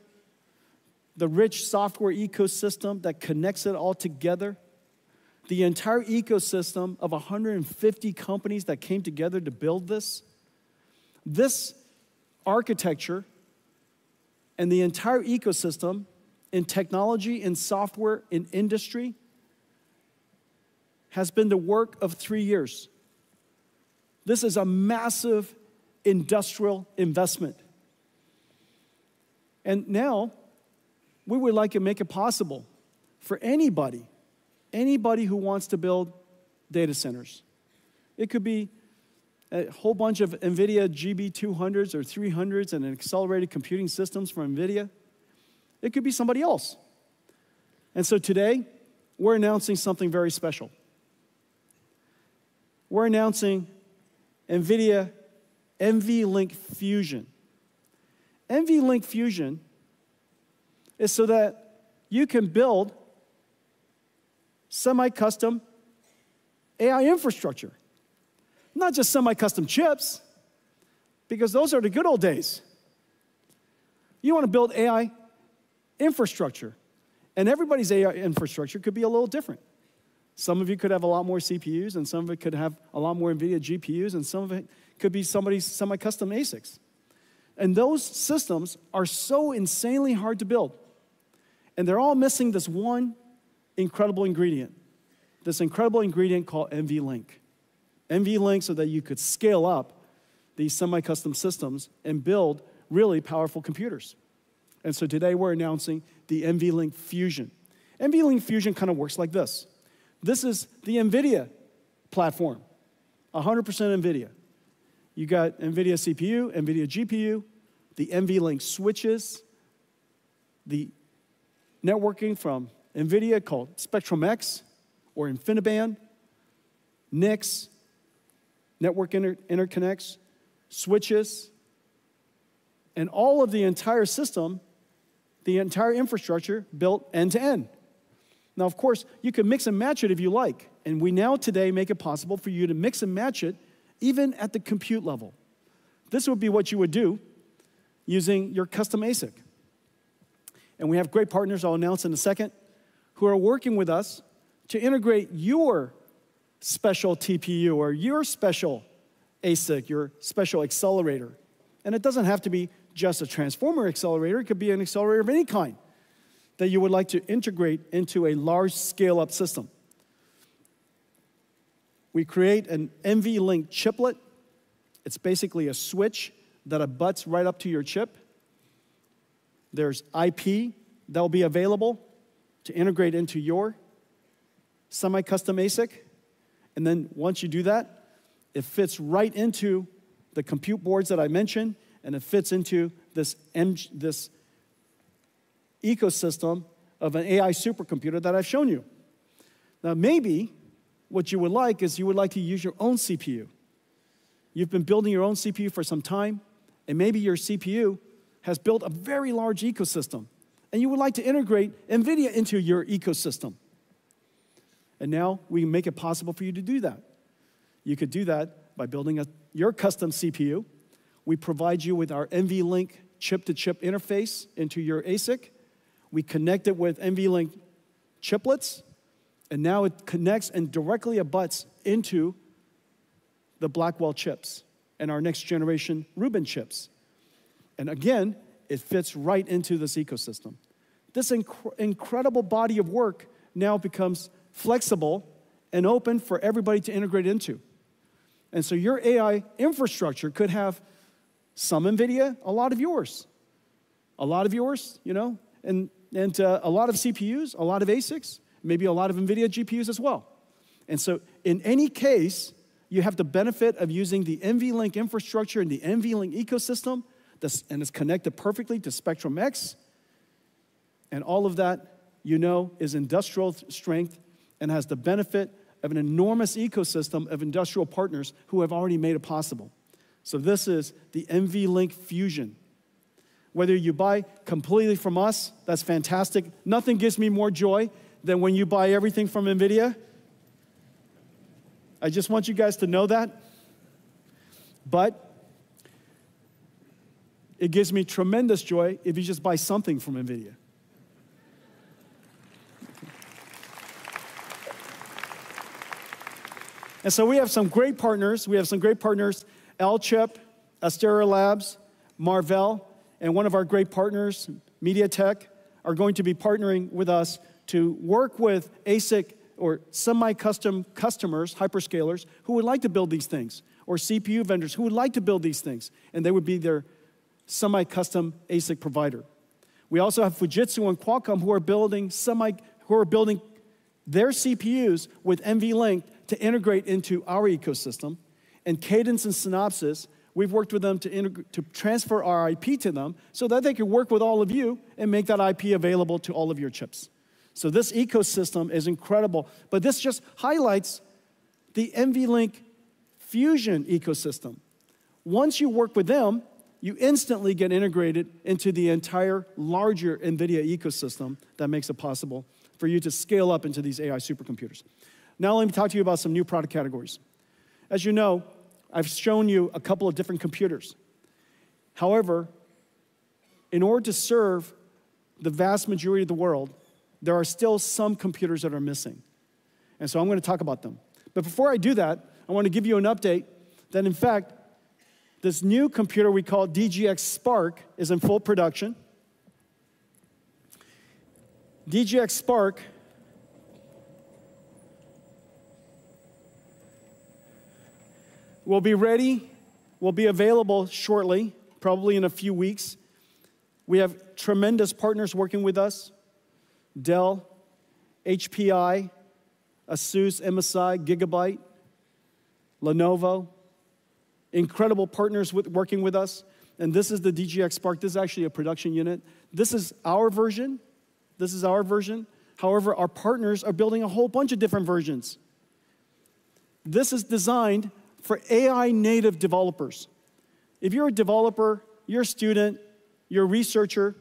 the rich software ecosystem that connects it all together, the entire ecosystem of 150 companies that came together to build this. This architecture and the entire ecosystem in technology, in software, in industry has been the work of 3 years. This is a massive industrial investment. And now, we would like to make it possible for anybody who wants to build data centers. It could be a whole bunch of NVIDIA GB200s or 300s and accelerated computing systems from NVIDIA. It could be somebody else. And so today, we're announcing something very special. We're announcing NVIDIA NVLink Fusion. NVLink Fusion is so that you can build semi-custom AI infrastructure. Not just semi-custom chips, because those are the good old days. You want to build AI infrastructure. And everybody's AI infrastructure could be a little different. Some of you could have a lot more CPUs, and some of it could have a lot more NVIDIA GPUs, and some of it could be somebody's semi-custom ASICs. And those systems are so insanely hard to build. And they're all missing this one incredible ingredient. This incredible ingredient called NVLink. NVLink so that you could scale up these semi-custom systems and build really powerful computers. And so today we're announcing the NVLink Fusion. NVLink Fusion kind of works like this. This is the NVIDIA platform, 100% NVIDIA. You got NVIDIA CPU, NVIDIA GPU, the NVLink switches, the networking from NVIDIA called Spectrum-X or InfiniBand, NICs, network interconnects, switches, and all of the entire system, the entire infrastructure built end-to-end. Now, of course, you can mix and match it if you like, and we now today make it possible for you to mix and match it even at the compute level. This would be what you would do using your custom ASIC. And we have great partners I'll announce in a second who are working with us to integrate your special TPU or your special ASIC, your special accelerator. And it doesn't have to be just a transformer accelerator. It could be an accelerator of any kind that you would like to integrate into a large scale-up system. We create an NVLink chiplet. It's basically a switch that abuts right up to your chip. There's IP that will be available to integrate into your semi-custom ASIC. And then once you do that, it fits right into the compute boards that I mentioned, and it fits into this ecosystem of an AI supercomputer that I've shown you. Now, maybe what you would like is you would like to use your own CPU. You've been building your own CPU for some time, and maybe your CPU has built a very large ecosystem, and you would like to integrate NVIDIA into your ecosystem. And now we make it possible for you to do that. You could do that by building your custom CPU. We provide you with our NVLink chip-to-chip interface into your ASIC. We connect it with NVLink chiplets, and now it connects and directly abuts into the Blackwell chips and our next generation Rubin chips. And again, it fits right into this ecosystem. This incredible body of work now becomes flexible and open for everybody to integrate into. And so your AI infrastructure could have some NVIDIA, a lot of yours. A lot of yours, you know, and a lot of CPUs, a lot of ASICs, maybe a lot of NVIDIA GPUs as well. And so in any case, you have the benefit of using the NVLink infrastructure and the NVLink ecosystem, and it's connected perfectly to Spectrum-X. And all of that, you know, is industrial strength and has the benefit of an enormous ecosystem of industrial partners who have already made it possible. So this is the NVLink Fusion. Whether you buy completely from us, that's fantastic. Nothing gives me more joy than when you buy everything from NVIDIA. I just want you guys to know that. But it gives me tremendous joy if you just buy something from NVIDIA. And so we have some great partners. L-Chip, Astera Labs, Marvell, and one of our great partners, MediaTek, are going to be partnering with us to work with ASIC or semi-custom customers, hyperscalers, who would like to build these things, or CPU vendors who would like to build these things, and they would be their semi-custom ASIC provider. We also have Fujitsu and Qualcomm who are building their CPUs with NVLink to integrate into our ecosystem. And Cadence and Synopsys, we've worked with them to transfer our IP to them so that they can work with all of you and make that IP available to all of your chips. So this ecosystem is incredible. But this just highlights the NVLink Fusion ecosystem. Once you work with them, you instantly get integrated into the entire larger NVIDIA ecosystem that makes it possible for you to scale up into these AI supercomputers. Now let me talk to you about some new product categories. As you know, I've shown you a couple of different computers. However, in order to serve the vast majority of the world, there are still some computers that are missing. And so I'm going to talk about them. But before I do that, I want to give you an update that, in fact, this new computer we call DGX Spark is in full production. DGX Spark will be ready, will be available shortly, probably in a few weeks. We have tremendous partners working with us: Dell, HPI, ASUS, MSI, Gigabyte, Lenovo. Incredible partners working with us. And this is the DGX Spark. This is actually a production unit. This is our version. This is our version. However, our partners are building a whole bunch of different versions. This is designed for AI native developers. If you're a developer, you're a student, you're a researcher,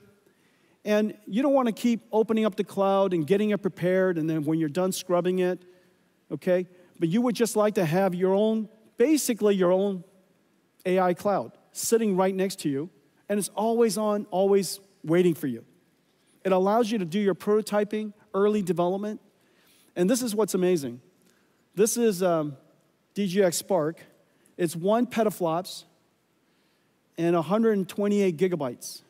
and you don't want to keep opening up the cloud and getting it prepared, and then when you're done scrubbing it, okay? But you would just like to have your own, basically your own AI cloud sitting right next to you, and it's always on, always waiting for you. It allows you to do your prototyping, early development, and this is what's amazing. This is DGX Spark. It's 1 petaflops and 128 gigabytes.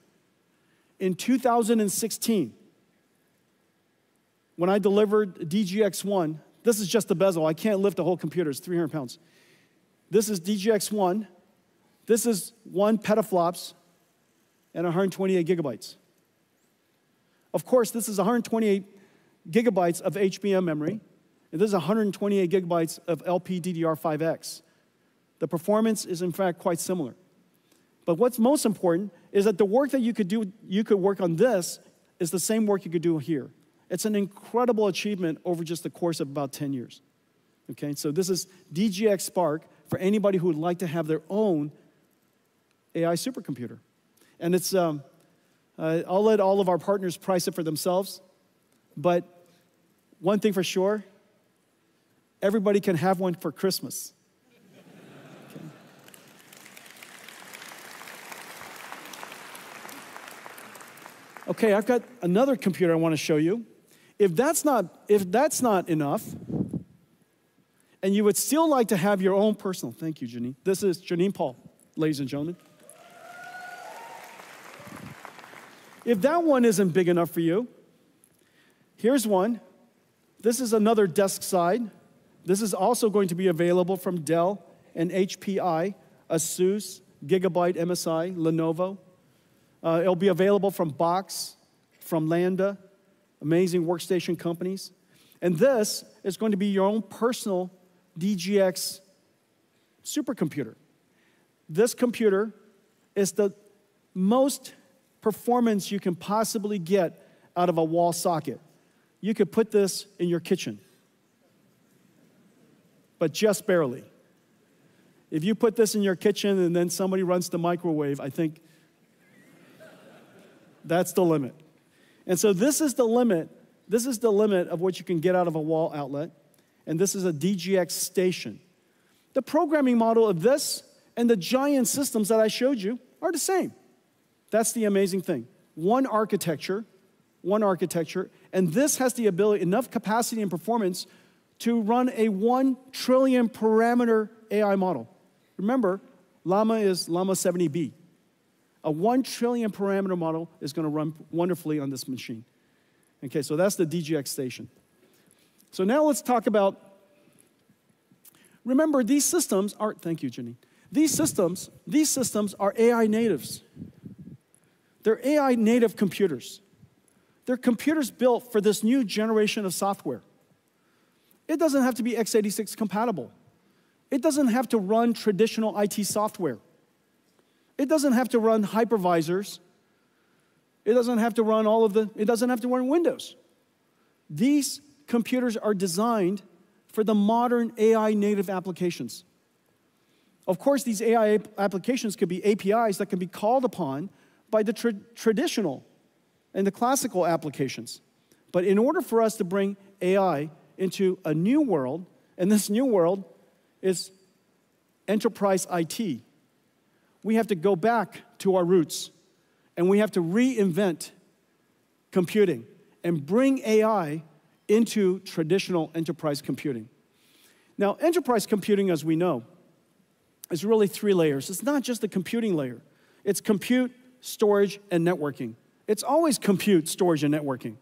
In 2016, when I delivered DGX1, this is just the bezel. I can't lift the whole computer. It's 300 pounds. This is DGX1. This is 1 petaflops and 128 gigabytes. Of course, this is 128 gigabytes of HBM memory, and this is 128 gigabytes of LPDDR5X. The performance is, in fact, quite similar. But what's most important is that the work that you could work on this is the same work you could do here. It's an incredible achievement over just the course of about 10 years. Okay, so this is DGX Spark for anybody who would like to have their own AI supercomputer. And it's, I'll let all of our partners price it for themselves, but one thing for sure, everybody can have one for Christmas. Okay. Okay, I've got another computer I want to show you. If that's not enough, and you would still like to have your own personal, thank you, Janine. This is Janine Paul, ladies and gentlemen. If that one isn't big enough for you, here's one. This is another desk side. This is also going to be available from Dell and HPI, ASUS, Gigabyte, MSI, Lenovo. It'll be available from Box, from Lambda, amazing workstation companies. And this is going to be your own personal DGX supercomputer. This computer is the most performance you can possibly get out of a wall socket. You could put this in your kitchen, but just barely. If you put this in your kitchen and then somebody runs the microwave, I think that's the limit. And so this is the limit. This is the limit of what you can get out of a wall outlet. And this is a DGX station. The programming model of this and the giant systems that I showed you are the same. That's the amazing thing. One architecture, and this has the ability, enough capacity and performance to run a 1 trillion parameter AI model. Remember, Llama is Llama 70B. A 1 trillion parameter model is going to run wonderfully on this machine. Okay, so that's the DGX station. So now let's talk about, remember these systems are, thank you, Jenny. These systems are AI natives. They're AI native computers. They're computers built for this new generation of software. It doesn't have to be x86 compatible. It doesn't have to run traditional IT software. It doesn't have to run hypervisors. It doesn't have to run it doesn't have to run Windows. These computers are designed for the modern AI native applications. Of course, these AI applications could be APIs that can be called upon by the traditional and the classical applications. But in order for us to bring AI into a new world, and this new world is enterprise IT, we have to go back to our roots, and we have to reinvent computing and bring AI into traditional enterprise computing. Now, enterprise computing, as we know, is really 3 layers. It's not just the computing layer. It's compute, storage, and networking. It's always compute, storage, and networking.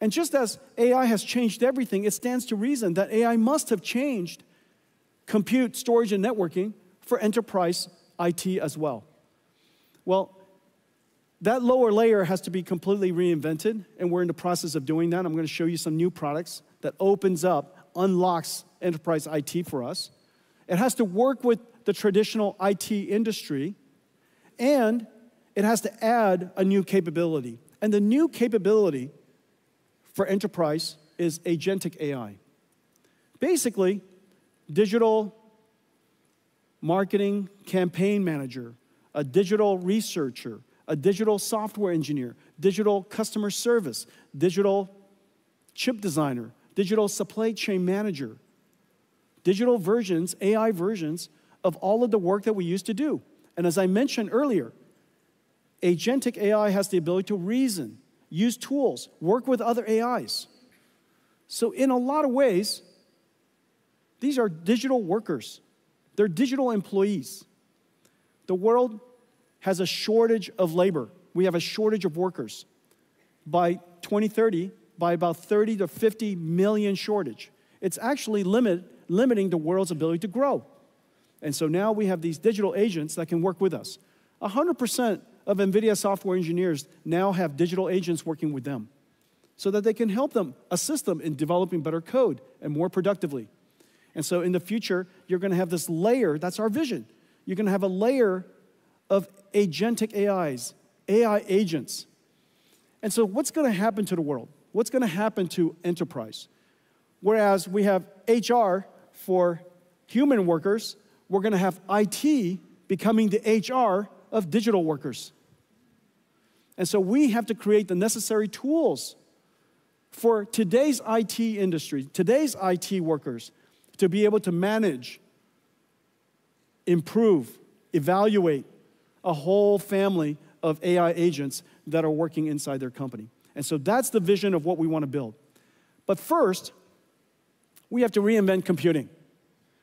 And just as AI has changed everything, it stands to reason that AI must have changed compute, storage, and networking for enterprise IT as well. Well, that lower layer has to be completely reinvented, and we're in the process of doing that. I'm going to show you some new products that unlocks enterprise IT for us. It has to work with the traditional IT industry, and it has to add a new capability. And the new capability for enterprise is agentic AI. Basically, digital marketing campaign manager, a digital researcher, a digital software engineer, digital customer service, digital chip designer, digital supply chain manager, digital versions, AI versions of all of the work that we used to do. And as I mentioned earlier, agentic AI has the ability to reason, use tools, work with other AIs. So in a lot of ways, these are digital workers. They're digital employees. The world has a shortage of labor. We have a shortage of workers. By 2030, by about 30 to 50 million shortage. It's actually limiting the world's ability to grow. And so now we have these digital agents that can work with us. 100% of NVIDIA software engineers now have digital agents working with them so that they can help them, assist them in developing better code and more productively. And so in the future, you're going to have this layer, that's our vision. You're going to have a layer of agentic AIs, AI agents. And so what's going to happen to the world? What's going to happen to enterprise? Whereas we have HR for human workers, we're going to have IT becoming the HR of digital workers. And so we have to create the necessary tools for today's IT industry, today's IT workers, to be able to manage, improve, evaluate a whole family of AI agents that are working inside their company. And so that's the vision of what we want to build. But first, we have to reinvent computing.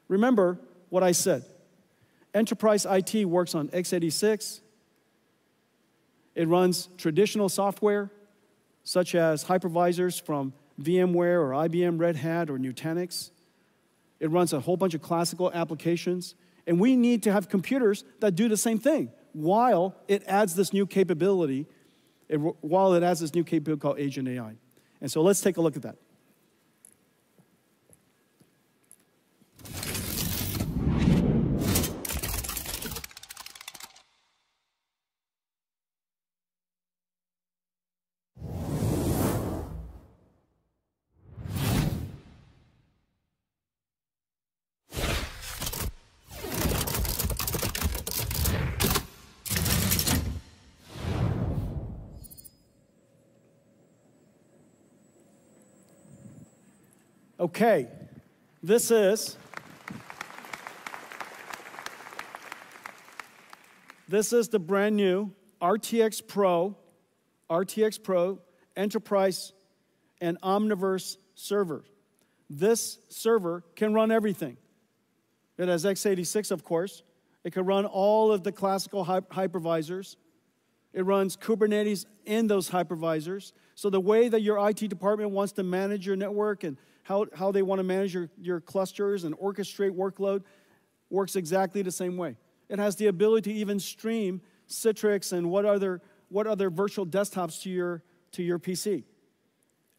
Remember what I said. Enterprise IT works on x86. It runs traditional software, such as hypervisors from VMware or IBM Red Hat or Nutanix. It runs a whole bunch of classical applications. And we need to have computers that do the same thing while it adds this new capability, called Agent AI. And so let's take a look at that. Okay, this is the brand new RTX Pro Enterprise and Omniverse server. This server can run everything. It has x86, of course. It can run all of the classical hypervisors. It runs Kubernetes in those hypervisors. So the way that your IT department wants to manage your network and how they want to manage your clusters and orchestrate workload works exactly the same way. It has the ability to even stream Citrix and what other virtual desktops to your PC.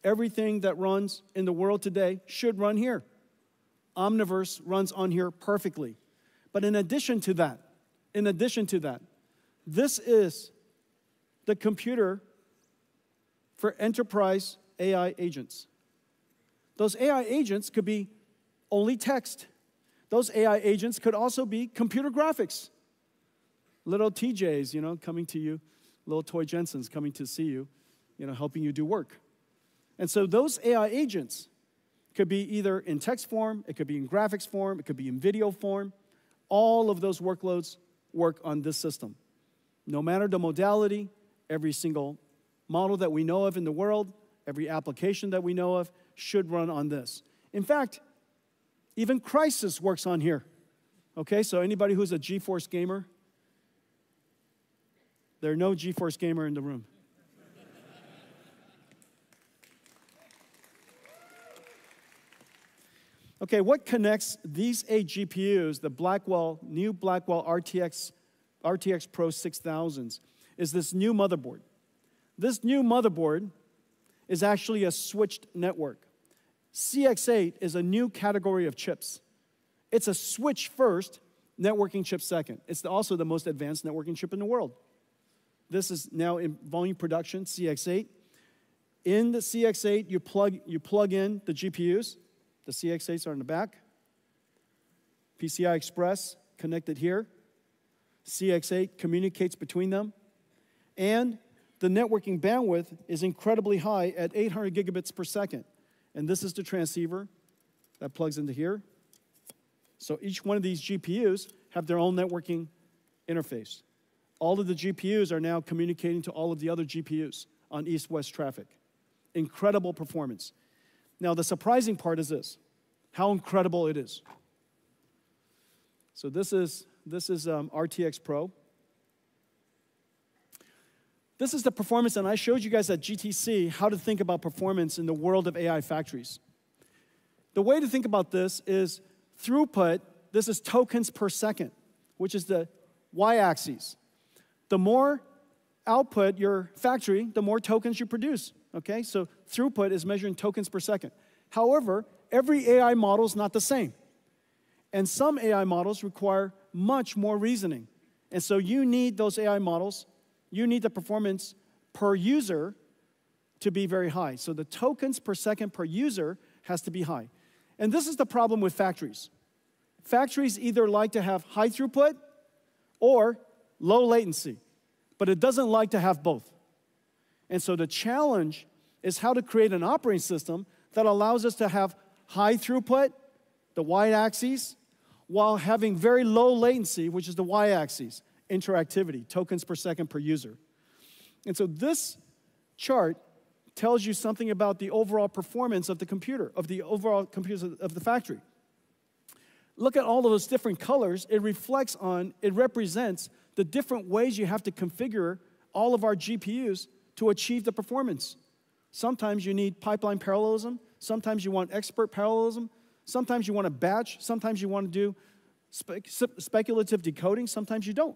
Everything that runs in the world today should run here. Omniverse runs on here perfectly. But in addition to that, this is the computer for enterprise AI agents. Those AI agents could be only text. Those AI agents could also be computer graphics. Little TJs, coming to you, little toy Jensens coming to see you, helping you do work. And so those AI agents could be either in text form, it could be in graphics form, it could be in video form. All of those workloads work on this system. No matter the modality, every single model that we know of in the world, every application that we know of should run on this. In fact, even Crisis works on here. Okay, so anybody who's a GeForce gamer? There are no GeForce gamer in the room. Okay, what connects these 8 GPUs, the new Blackwell RTX Pro 6000s, is this new motherboard. This new motherboard is actually a switched network. CX8 is a new category of chips. It's a switch first, networking chip second. It's also the most advanced networking chip in the world. This is now in volume production, CX8. In the CX8, you plug in the GPUs. The CX8s are in the back. PCI Express connected here. CX8 communicates between them. And the networking bandwidth is incredibly high at 800 gigabits per second. And this is the transceiver that plugs into here. So each one of these GPUs have their own networking interface. All of the GPUs are now communicating to all of the other GPUs on east-west traffic. Incredible performance. Now, the surprising part is this, how incredible it is. So this is RTX Pro. This is the performance, and I showed you guys at GTC how to think about performance in the world of AI factories. The way to think about this is throughput. This is tokens per second, which is the y-axis. The more output your factory, the more tokens you produce. Okay, so throughput is measuring tokens per second. However, every AI model is not the same. And some AI models require much more reasoning. And so you need those AI models, you need the performance per user to be very high. So the tokens per second per user has to be high. And this is the problem with factories. Factories either like to have high throughput or low latency, but it doesn't like to have both. And so the challenge is how to create an operating system that allows us to have high throughput, the y-axis, while having very low latency, which is the y-axis, interactivity, tokens per second per user. And so this chart tells you something about the overall performance of the computer, of the overall computers of the factory. Look at all of those different colors. It represents the different ways you have to configure all of our GPUs to achieve the performance. Sometimes you need pipeline parallelism. Sometimes you want expert parallelism. Sometimes you want a batch. Sometimes you want to do speculative decoding. Sometimes you don't.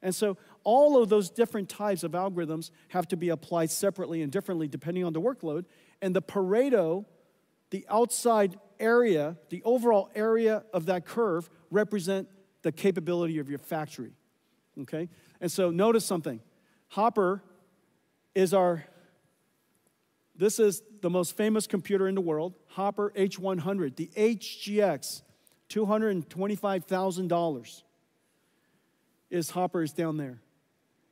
And so all of those different types of algorithms have to be applied separately and differently depending on the workload. And the Pareto, the outside area, the overall area of that curve represent the capability of your factory. Okay? And so notice something. Hopper is this is the most famous computer in the world, Hopper H100, the HGX, $225,000 Hopper is down there.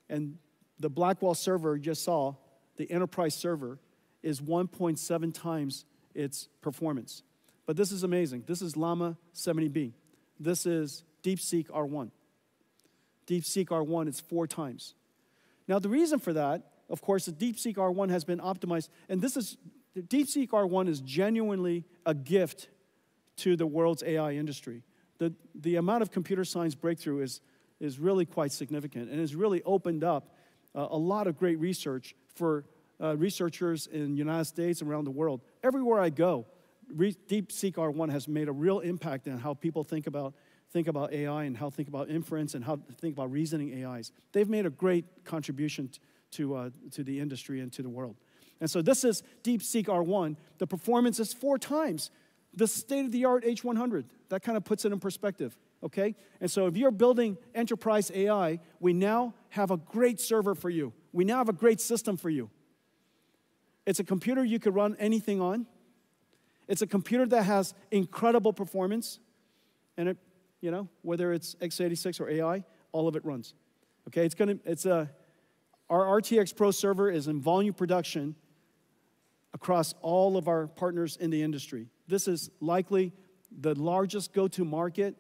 And the Blackwell server you just saw, the enterprise server, is 1.7 times its performance. But this is amazing. This is Llama 70B. This is DeepSeek R1. DeepSeek R1 is 4 times. Now, the reason for that, of course, the DeepSeek R1 has been optimized, and the DeepSeek R1 is genuinely a gift to the world's AI industry. The amount of computer science breakthrough is really quite significant and has really opened up a lot of great research for researchers in the United States and around the world. Everywhere I go, DeepSeek R1 has made a real impact on how people think about AI and how think about inference and how to think about reasoning AIs. They've made a great contribution to the industry and to the world. And so this is DeepSeek R1. The performance is 4 times the state-of-the-art H100. That kind of puts it in perspective, okay? And so if you're building enterprise AI, we now have a great server for you. We now have a great system for you. It's a computer you could run anything on. It's a computer that has incredible performance. And it, you know, whether it's x86 or AI, all of it runs. Okay, our RTX Pro server is in volume production across all of our partners in the industry. This is likely the largest go-to market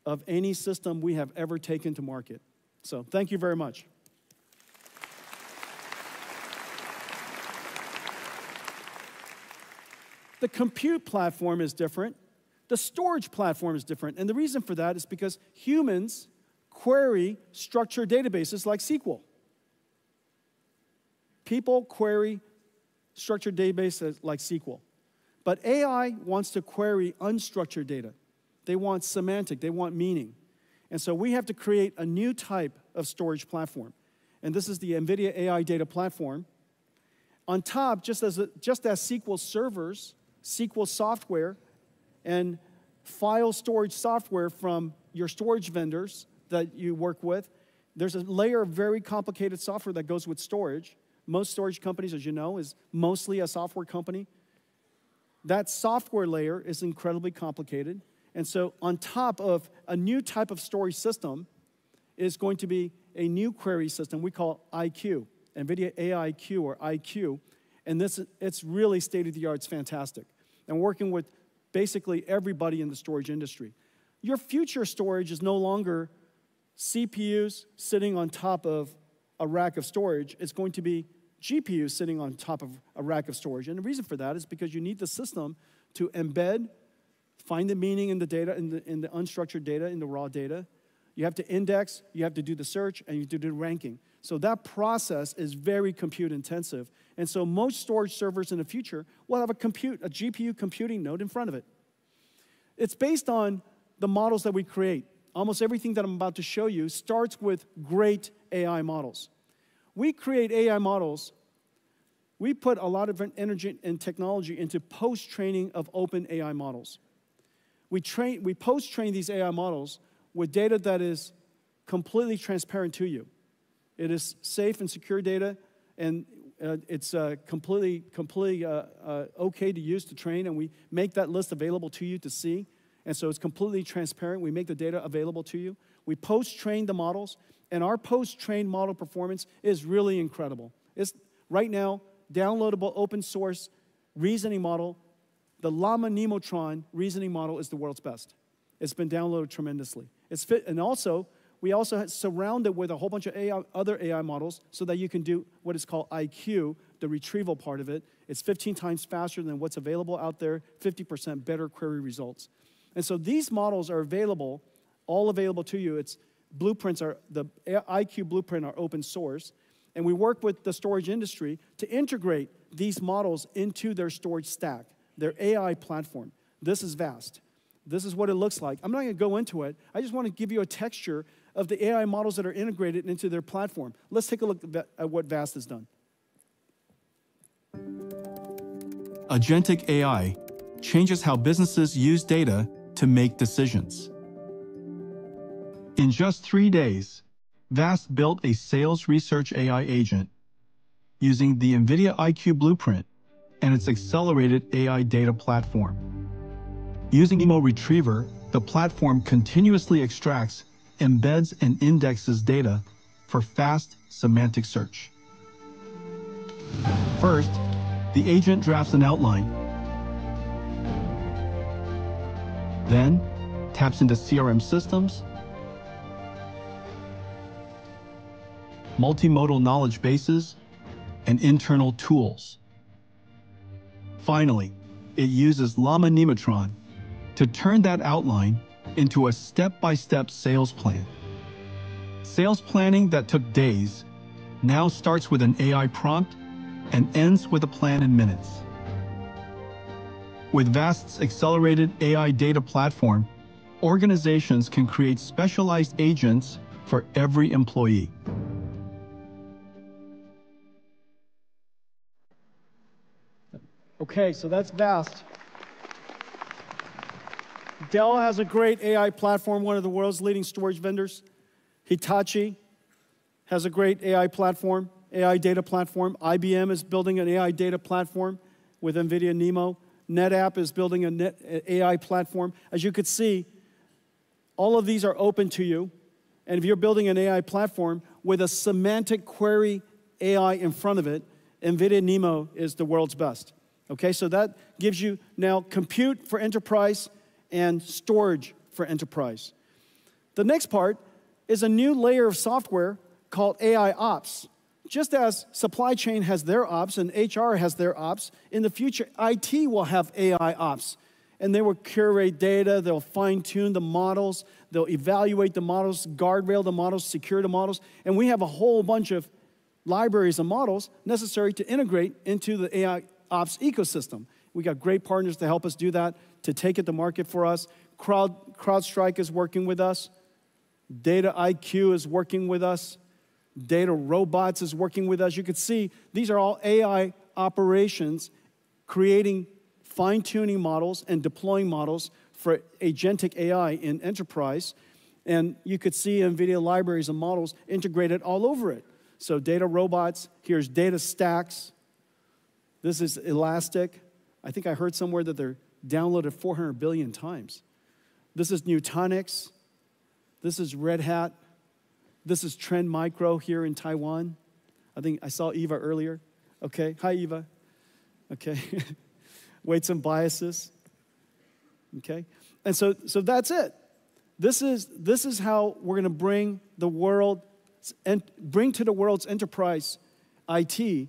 of any system we have ever taken to market. So thank you very much. The compute platform is different. The storage platform is different. And the reason for that is because humans query structured databases like SQL. People query structured databases like SQL. But AI wants to query unstructured data. They want semantic, they want meaning. And so we have to create a new type of storage platform. And this is the NVIDIA AI Data Platform. On top, just as SQL servers, SQL software, and file storage software from your storage vendors that you work with, there's a layer of very complicated software that goes with storage. Most storage companies, as you know, is mostly a software company. That software layer is incredibly complicated. And so on top of a new type of storage system is going to be a new query system we call IQ, NVIDIA AIQ or IQ. And it's really state-of-the-art, it's fantastic. And working with basically everybody in the storage industry. Your future storage is no longer CPUs sitting on top of a rack of storage. It's going to be GPUs sitting on top of a rack of storage. And the reason for that is because you need the system to embed, find the meaning in the data, in the unstructured data, in the raw data. You have to index, you have to do the search, and you have to do the ranking. So that process is very compute intensive. And so most storage servers in the future will have a GPU computing node in front of it. It's based on the models that we create. Almost everything that I'm about to show you starts with great AI models. We create AI models. We put a lot of energy and technology into post-training of open AI models. We post-train these AI models with data that is completely transparent to you. It is safe and secure data, and it's completely okay to use to train, and we make that list available to you to see. And so it's completely transparent. We make the data available to you. We post-train the models, and our post-trained model performance is really incredible. It's right now, downloadable open source reasoning model. The Llama Nemotron reasoning model is the world's best. It's been downloaded tremendously. And also, we also surround it with a whole bunch of other AI models so that you can do what is called IQ, the retrieval part of it. It's 15 times faster than what's available out there, 50% better query results. And so these models are available, all available to you. The IQ blueprint are open source. And we work with the storage industry to integrate these models into their storage stack, their AI platform. This is vast. This is what it looks like. I'm not going to go into it. I just want to give you a texture of the AI models that are integrated into their platform. Let's take a look at what VAST has done. Agentic AI changes how businesses use data to make decisions. In just 3 days, VAST built a sales research AI agent using the NVIDIA IQ blueprint and its accelerated AI data platform. Using Emo Retriever, the platform continuously extracts, embeds, and indexes data for fast semantic search. First, the agent drafts an outline, then taps into CRM systems, multimodal knowledge bases, and internal tools. Finally, it uses Llama Nemotron to turn that outline into a step-by-step sales plan. Sales planning that took days now starts with an AI prompt and ends with a plan in minutes. With Vast's accelerated AI data platform, organizations can create specialized agents for every employee. Okay, so that's Vast. Dell has a great AI platform, one of the world's leading storage vendors. Hitachi has a great AI platform, AI data platform. IBM is building an AI data platform with NVIDIA NeMo. NetApp is building an AI platform. As you could see, all of these are open to you. And if you're building an AI platform with a semantic query AI in front of it, NVIDIA NeMo is the world's best. Okay, so that gives you now compute for enterprise and storage for enterprise. The next part is a new layer of software called AI Ops. Just as supply chain has their ops and HR has their ops, in the future, IT will have AI ops. And they will curate data, they'll fine-tune the models, they'll evaluate the models, guardrail the models, secure the models, and we have a whole bunch of libraries of models necessary to integrate into the AI ops ecosystem. We got great partners to help us do that, to take it to market for us. CrowdStrike is working with us. Data IQ is working with us. Data Robots is working with us. You can see these are all AI operations creating fine-tuning models and deploying models for agentic AI in enterprise. And you could see NVIDIA libraries and models integrated all over it. So Data Robots, here's Data Stacks. This is Elastic. I think I heard somewhere that they're downloaded 400 billion times. This is Nutanix. This is Red Hat. This is Trend Micro here in Taiwan. I think I saw Eva earlier. Okay, hi Eva. Okay, weights and biases. Okay, and so that's it. This is how we're going to bring the world and bring to the world's enterprise IT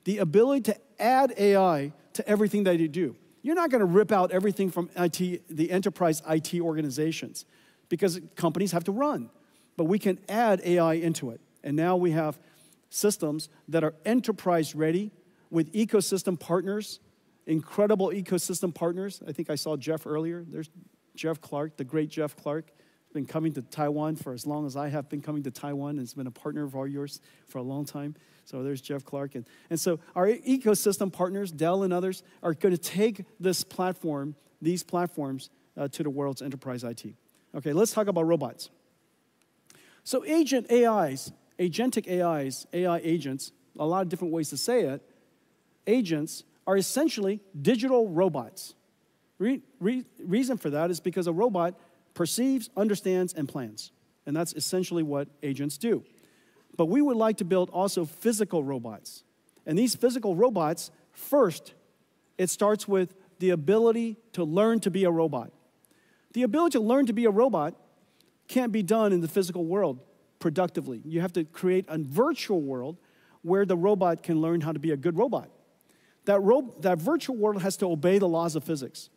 the ability to add AI to everything that you do. You're not going to rip out everything from IT, the enterprise IT organizations, because companies have to run. But we can add AI into it. And now we have systems that are enterprise ready with ecosystem partners, incredible ecosystem partners. I think I saw Jeff earlier. There's Jeff Clark, the great Jeff Clark. He's been coming to Taiwan for as long as I have been coming to Taiwan, and has been a partner of yours for a long time. So there's Jeff Clark. And so our ecosystem partners, Dell and others, are going to take this platform, these platforms, to the world's enterprise IT. Okay, let's talk about robots. So agentic AIs, AI agents, a lot of different ways to say it, agents are essentially digital robots. Reason for that is because a robot perceives, understands, and plans. And that's essentially what agents do. But we would like to build also physical robots. And these physical robots, first, it starts with the ability to learn to be a robot. The ability to learn to be a robot can't be done in the physical world productively. You have to create a virtual world where the robot can learn how to be a good robot. That virtual world has to obey the laws of physics.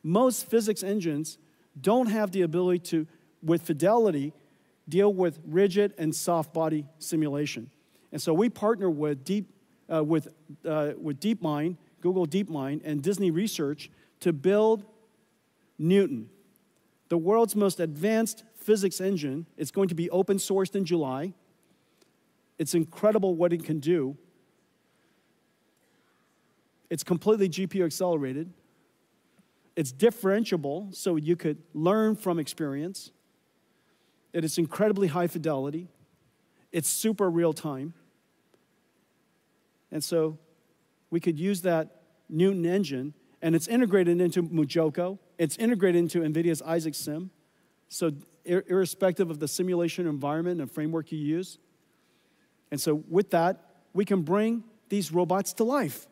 Most physics engines don't have the ability to, with fidelity, deal with rigid and soft body simulation. And so we partner with DeepMind, Google DeepMind, and Disney Research to build Newton, the world's most advanced physics engine. It's going to be open sourced in July. It's incredible what it can do. It's completely GPU accelerated. It's differentiable, so you could learn from experience. It is incredibly high fidelity. It's super real time. And so we could use that Newton engine, and it's integrated into Mujoko. It's integrated into NVIDIA's Isaac Sim. So irrespective of the simulation environment and framework you use. And so with that, we can bring these robots to life.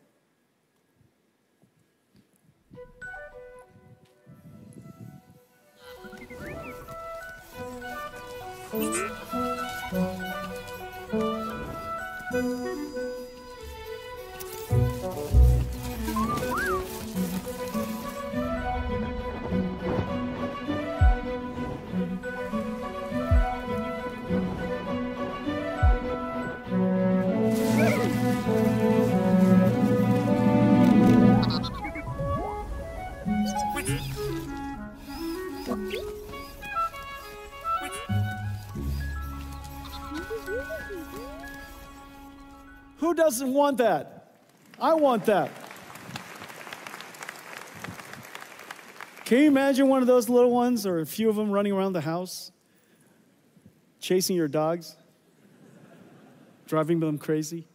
Who doesn't want that? I want that. Can you imagine one of those little ones or a few of them running around the house, chasing your dogs, driving them crazy?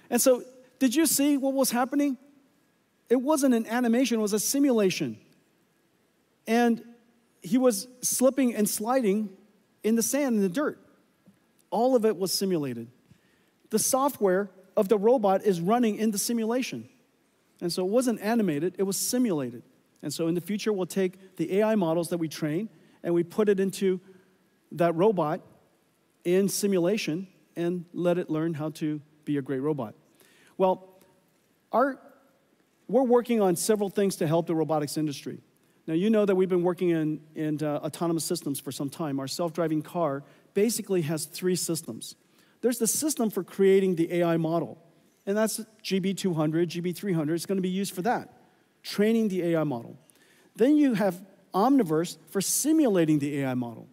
And so, did you see what was happening? It wasn't an animation, it was a simulation. And he was slipping and sliding in the sand, in the dirt. All of it was simulated. The software of the robot is running in the simulation. And so it wasn't animated, it was simulated. And so in the future, we'll take the AI models that we train and we put it into that robot in simulation and let it learn how to be a great robot. Well, we're working on several things to help the robotics industry. Now, you know that we've been working in autonomous systems for some time. Our self-driving car basically has 3 systems. There's the system for creating the AI model, and that's GB200, GB300. It's going to be used for that, training the AI model. Then you have Omniverse for simulating the AI model.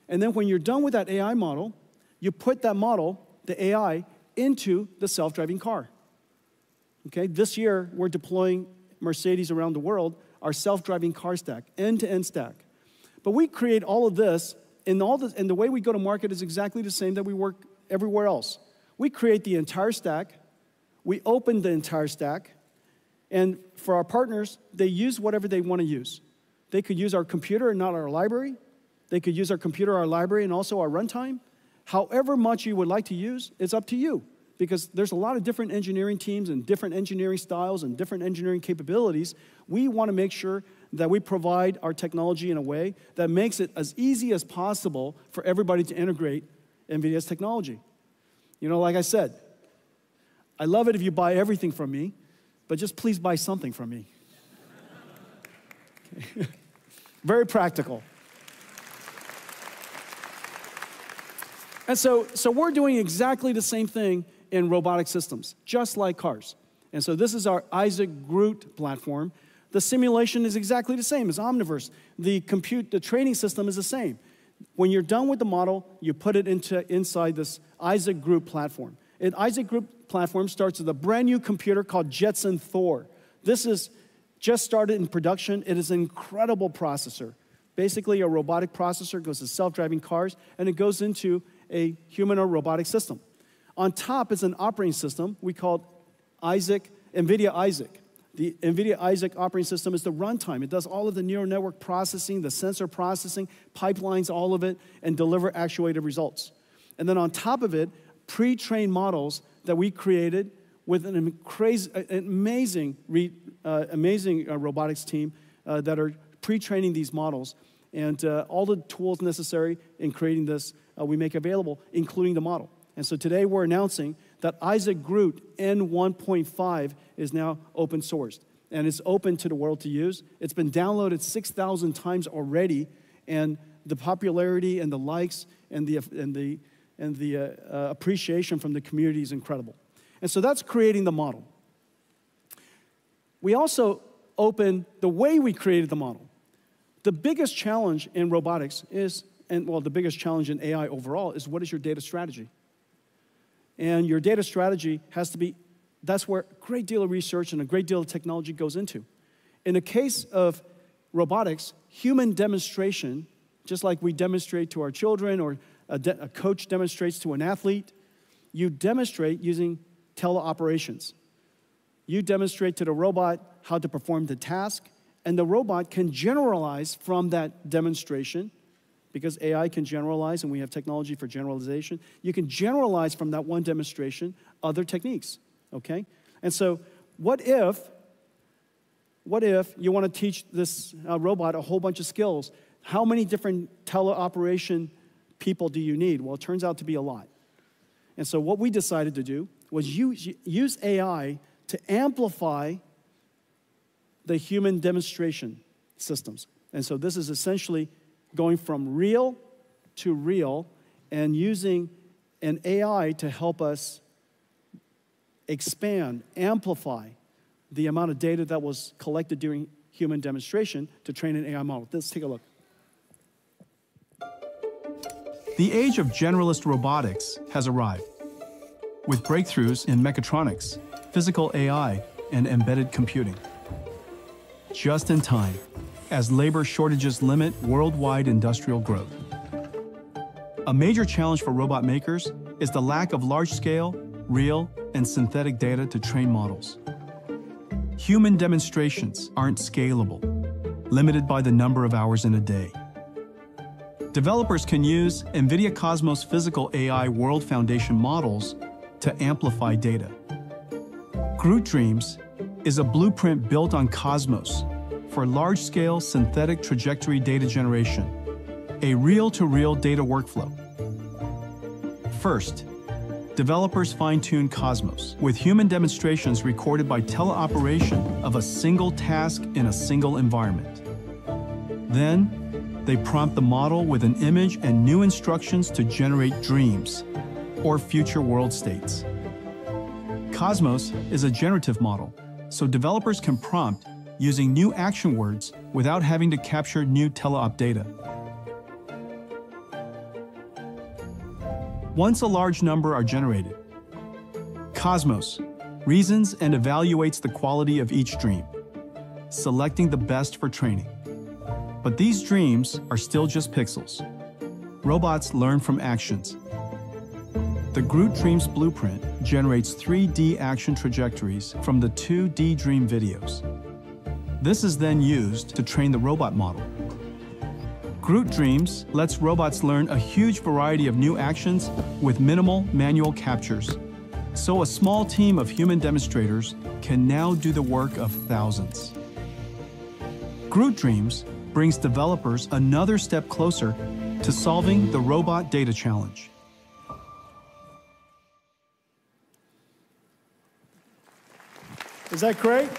And then when you're done with that AI model, you put that model, the AI, into the self-driving car. Okay, this year, we're deploying Mercedes around the world, our self-driving car stack, end-to-end stack. But we create all of this, and the way we go to market is exactly the same that we work everywhere else. We create the entire stack, we open the entire stack, and for our partners, they use whatever they want to use. They could use our computer and not our library. They could use our computer, our library, and also our runtime. However much you would like to use, it's up to you. Because there's a lot of different engineering teams and different engineering styles and different engineering capabilities. We want to make sure that we provide our technology in a way that makes it as easy as possible for everybody to integrate NVIDIA's technology. You know, like I said, I love it if you buy everything from me, but just please buy something from me. Okay. Very practical. And so we're doing exactly the same thing in robotic systems, just like cars. And so this is our Isaac GR00T platform. The simulation is exactly the same as Omniverse. The training system is the same. When you're done with the model, you put it inside this Isaac GR00T platform. And Isaac GR00T platform starts with a brand new computer called Jensen Thor. This is just started in production. It is an incredible processor. Basically, a robotic processor goes to self-driving cars, and it goes into a humanoid robotic system. On top is an operating system we call NVIDIA Isaac. The NVIDIA Isaac operating system is the runtime. It does all of the neural network processing, the sensor processing, pipelines all of it, and deliver actuated results. And then on top of it, pre-trained models that we created with an amazing robotics team that are pre-training these models. And all the tools necessary in creating this, we make available, including the model. And so today we're announcing that Isaac GR00T N1.5 is now open sourced. And it's open to the world to use. It's been downloaded 6,000 times already. And the popularity and the likes and the appreciation from the community is incredible. And so that's creating the model. We also open the way we created the model. The biggest challenge in robotics is, the biggest challenge in AI overall is, what is your data strategy? And your data strategy has to be, that's where a great deal of research and a great deal of technology goes into. In the case of robotics, human demonstration, just like we demonstrate to our children or a coach demonstrates to an athlete, you demonstrate using teleoperations. You demonstrate to the robot how to perform the task, and the robot can generalize from that demonstration, because AI can generalize, and we have technology for generalization. You can generalize from that one demonstration other techniques, okay? And so what if you want to teach this robot a whole bunch of skills? How many different teleoperation people do you need? Well, it turns out to be a lot. And so what we decided to do was use AI to amplify the human demonstration systems. And so this is essentially going from real to real and using an AI to help us expand, amplify the amount of data that was collected during human demonstration to train an AI model. Let's take a look. The age of generalist robotics has arrived. with breakthroughs in mechatronics, physical AI, and embedded computing. Just in time, as labor shortages limit worldwide industrial growth. A major challenge for robot makers is the lack of large-scale, real, and synthetic data to train models. Human demonstrations aren't scalable, limited by the number of hours in a day. Developers can use NVIDIA Cosmos physical AI World Foundation models to amplify data. Groot Dreams is a blueprint built on Cosmos for large-scale synthetic trajectory data generation, a reel-to-reel data workflow. First, developers fine-tune Cosmos with human demonstrations recorded by teleoperation of a single task in a single environment. Then, they prompt the model with an image and new instructions to generate dreams, or future world states. Cosmos is a generative model, so developers can prompt using new action words without having to capture new teleop data. Once a large number are generated, Cosmos reasons and evaluates the quality of each dream, selecting the best for training. But these dreams are still just pixels. Robots learn from actions. The Groot Dreams blueprint generates 3D action trajectories from the 2D dream videos. This is then used to train the robot model. Groot Dreams lets robots learn a huge variety of new actions with minimal manual captures, so a small team of human demonstrators can now do the work of thousands. Groot Dreams brings developers another step closer to solving the robot data challenge. Is that great?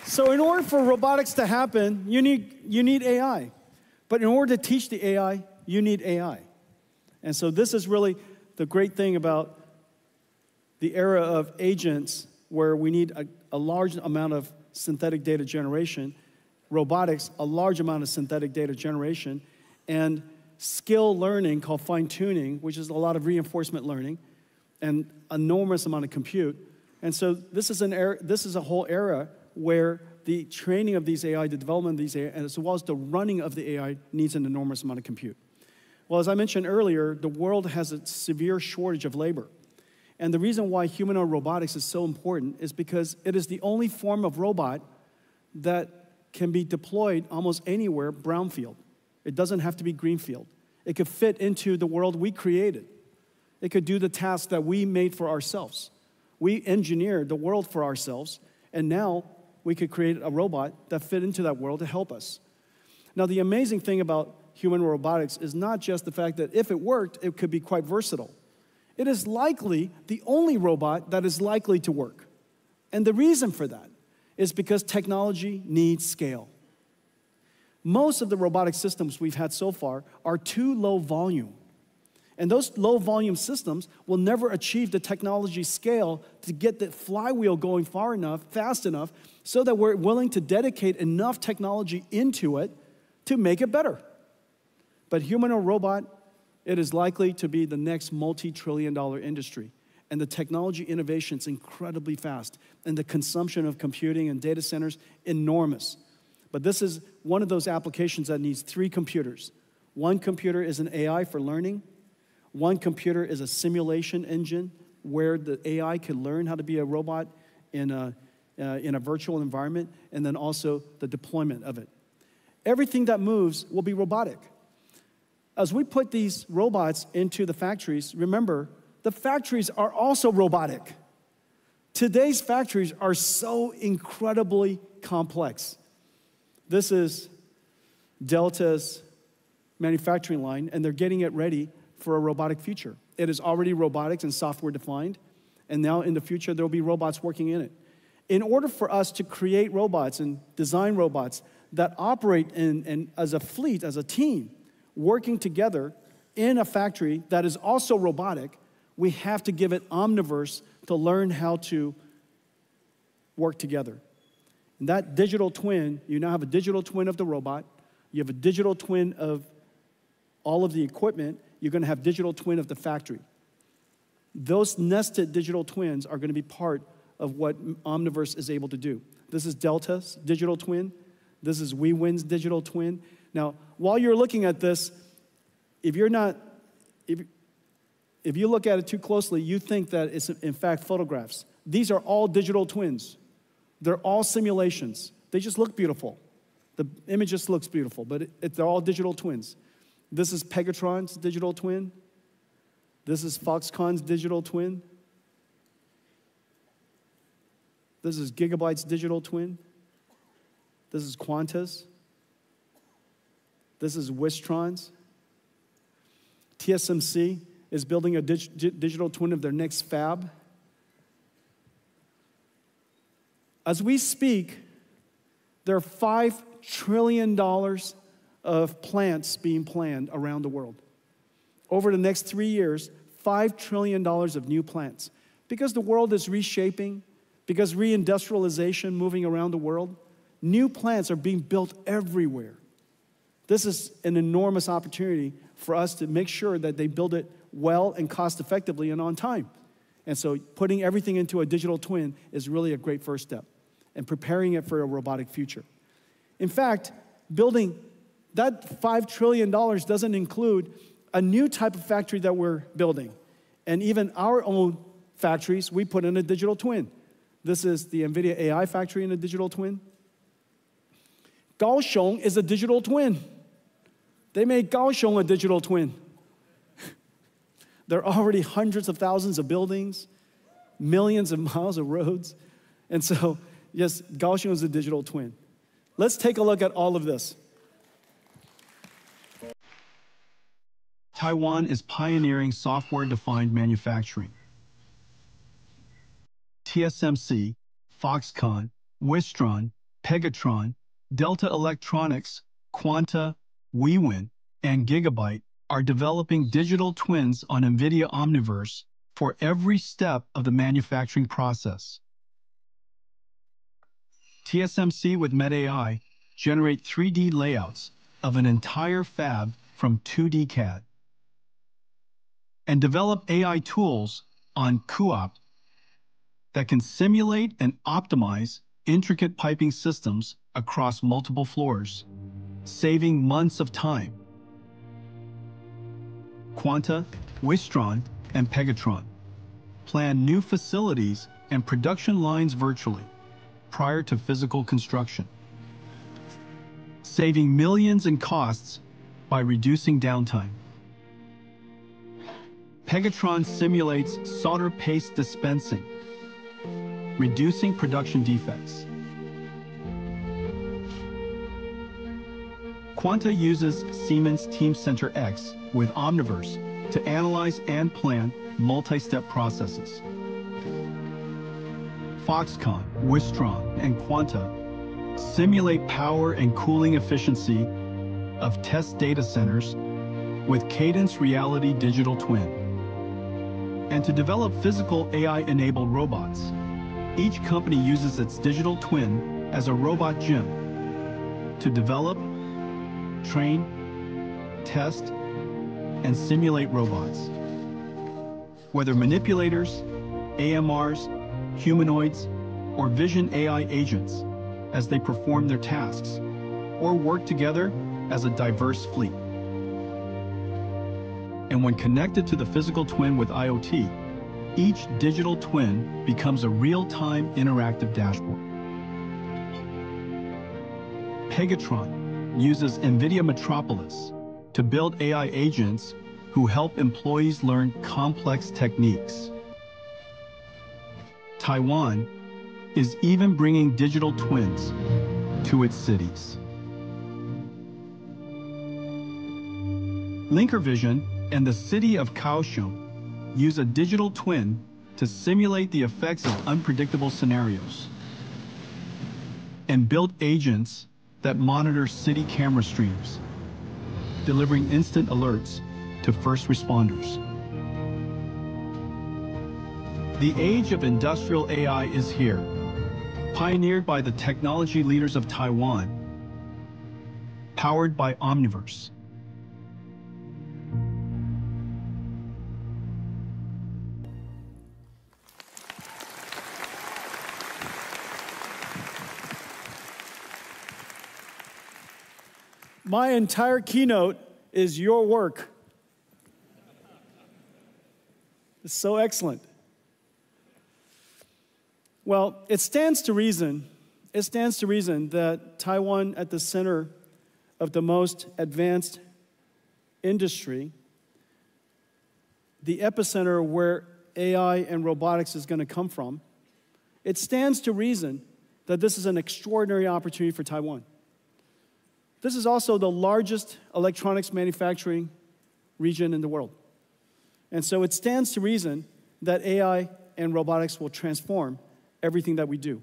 So in order for robotics to happen, you need AI. But in order to teach the AI, you need AI. And so this is really the great thing about the era of agents, where we need a large amount of synthetic data generation, robotics, a large amount of synthetic data generation, and skill learning called fine-tuning, which is a lot of reinforcement learning, and enormous amount of compute. And so this is a whole era where the training of these AI, the development of these AI, as well as the running of the AI, needs an enormous amount of compute. Well, as I mentioned earlier, the world has a severe shortage of labor. And the reason why humanoid robotics is so important is because it is the only form of robot that can be deployed almost anywhere brownfield. It doesn't have to be greenfield. It could fit into the world we created. It could do the tasks that we made for ourselves. We engineered the world for ourselves, and now we could create a robot that fit into that world to help us. Now, the amazing thing about human robotics is not just the fact that if it worked, it could be quite versatile. It is likely the only robot that is likely to work. And the reason for that is because technology needs scale. Most of the robotic systems we've had so far are too low volume. And those low volume systems will never achieve the technology scale to get the flywheel going far enough, fast enough, so that we're willing to dedicate enough technology into it to make it better. But humanoid robot, it is likely to be the next multi-trillion-dollar industry. And the technology innovation is incredibly fast. And the consumption of computing and data centers, enormous. But this is one of those applications that needs 3 computers. One computer is an AI for learning. One computer is a simulation engine where the AI can learn how to be a robot in a virtual environment, and then also the deployment of it. Everything that moves will be robotic. As we put these robots into the factories, remember, the factories are also robotic. Today's factories are so incredibly complex. This is Delta's manufacturing line, and they're getting it ready for a robotic future. It is already robotics and software defined, and now in the future there will be robots working in it. In order for us to create robots and design robots that operate as a fleet, as a team, working together in a factory that is also robotic, we have to give it omniverse to learn how to work together. And that digital twin, you now have a digital twin of the robot, you have a digital twin of all of the equipment, you're going to have digital twin of the factory. Those nested digital twins are going to be part of what Omniverse is able to do. This is Delta's digital twin. This is WeWin's digital twin. Now, while you're looking at this, if you look at it too closely, you think that it's in fact photographs. These are all digital twins. They're all simulations. They just look beautiful. The image just looks beautiful, but they're all digital twins. This is Pegatron's digital twin. This is Foxconn's digital twin. This is Gigabyte's digital twin. This is Quanta's. This is Wistron's. TSMC is building a digital twin of their next fab. As we speak, there are $5 trillion of plants being planned around the world. Over the next 3 years, $5 trillion of new plants. Because the world is reshaping, because reindustrialization moving around the world, new plants are being built everywhere. This is an enormous opportunity for us to make sure that they build it well and cost effectively and on time. And so putting everything into a digital twin is really a great first step and preparing it for a robotic future. In fact, building that $5 trillion doesn't include a new type of factory that we're building. And even our own factories, we put in a digital twin. This is the NVIDIA AI factory in a digital twin. Kaohsiung is a digital twin. They made Kaohsiung a digital twin. There are already hundreds of thousands of buildings, millions of miles of roads. And so, yes, Kaohsiung is a digital twin. Let's take a look at all of this. Taiwan is pioneering software-defined manufacturing. TSMC, Foxconn, Wistron, Pegatron, Delta Electronics, Quanta, WeWin, and Gigabyte are developing digital twins on NVIDIA Omniverse for every step of the manufacturing process. TSMC with MetAI generate 3D layouts of an entire fab from 2D CAD and develop AI tools on CUOP that can simulate and optimize intricate piping systems across multiple floors, saving months of time. Quanta, Wistron, and Pegatron plan new facilities and production lines virtually prior to physical construction, saving millions in costs by reducing downtime. Pegatron simulates solder paste dispensing, reducing production defects. Quanta uses Siemens Teamcenter X with Omniverse to analyze and plan multi-step processes. Foxconn, Wistron, and Quanta simulate power and cooling efficiency of test data centers with Cadence Reality Digital Twin. And to develop physical AI-enabled robots, each company uses its digital twin as a robot gym to develop, train, test, and simulate robots. Whether manipulators, AMRs, humanoids, or vision AI agents as they perform their tasks, or work together as a diverse fleet. And when connected to the physical twin with IoT, each digital twin becomes a real-time interactive dashboard. Pegatron uses NVIDIA Metropolis to build AI agents who help employees learn complex techniques. Taiwan is even bringing digital twins to its cities. LinkerVision and the city of Kaohsiung use a digital twin to simulate the effects of unpredictable scenarios and build agents that monitor city camera streams, delivering instant alerts to first responders. The age of industrial AI is here, pioneered by the technology leaders of Taiwan, powered by Omniverse. My entire keynote is your work. It's so excellent. Well, it stands to reason that Taiwan, at the center of the most advanced industry, the epicenter where AI and robotics is going to come from, it stands to reason that this is an extraordinary opportunity for Taiwan. This is also the largest electronics manufacturing region in the world. And so it stands to reason that AI and robotics will transform everything that we do.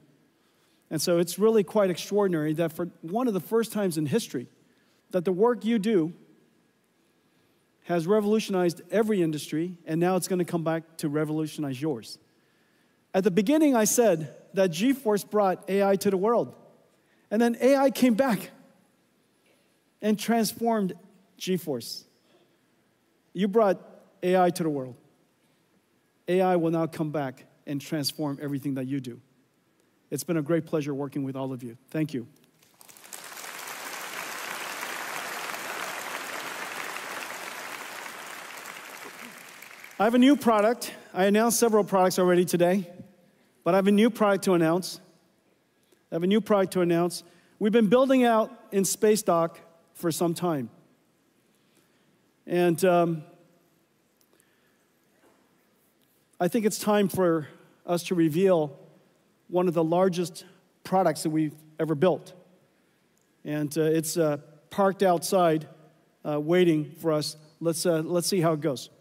And so it's really quite extraordinary that for one of the first times in history, that the work you do has revolutionized every industry, and now it's going to come back to revolutionize yours. At the beginning, I said that GeForce brought AI to the world, and then AI came back and transformed GeForce. You brought AI to the world. AI will now come back and transform everything that you do. It's been a great pleasure working with all of you. Thank you. I have a new product. I announced several products already today, but I have a new product to announce. We've been building out in Space Dock for some time. And I think it's time for us to reveal one of the largest products that we've ever built. And it's parked outside waiting for us. Let's see how it goes.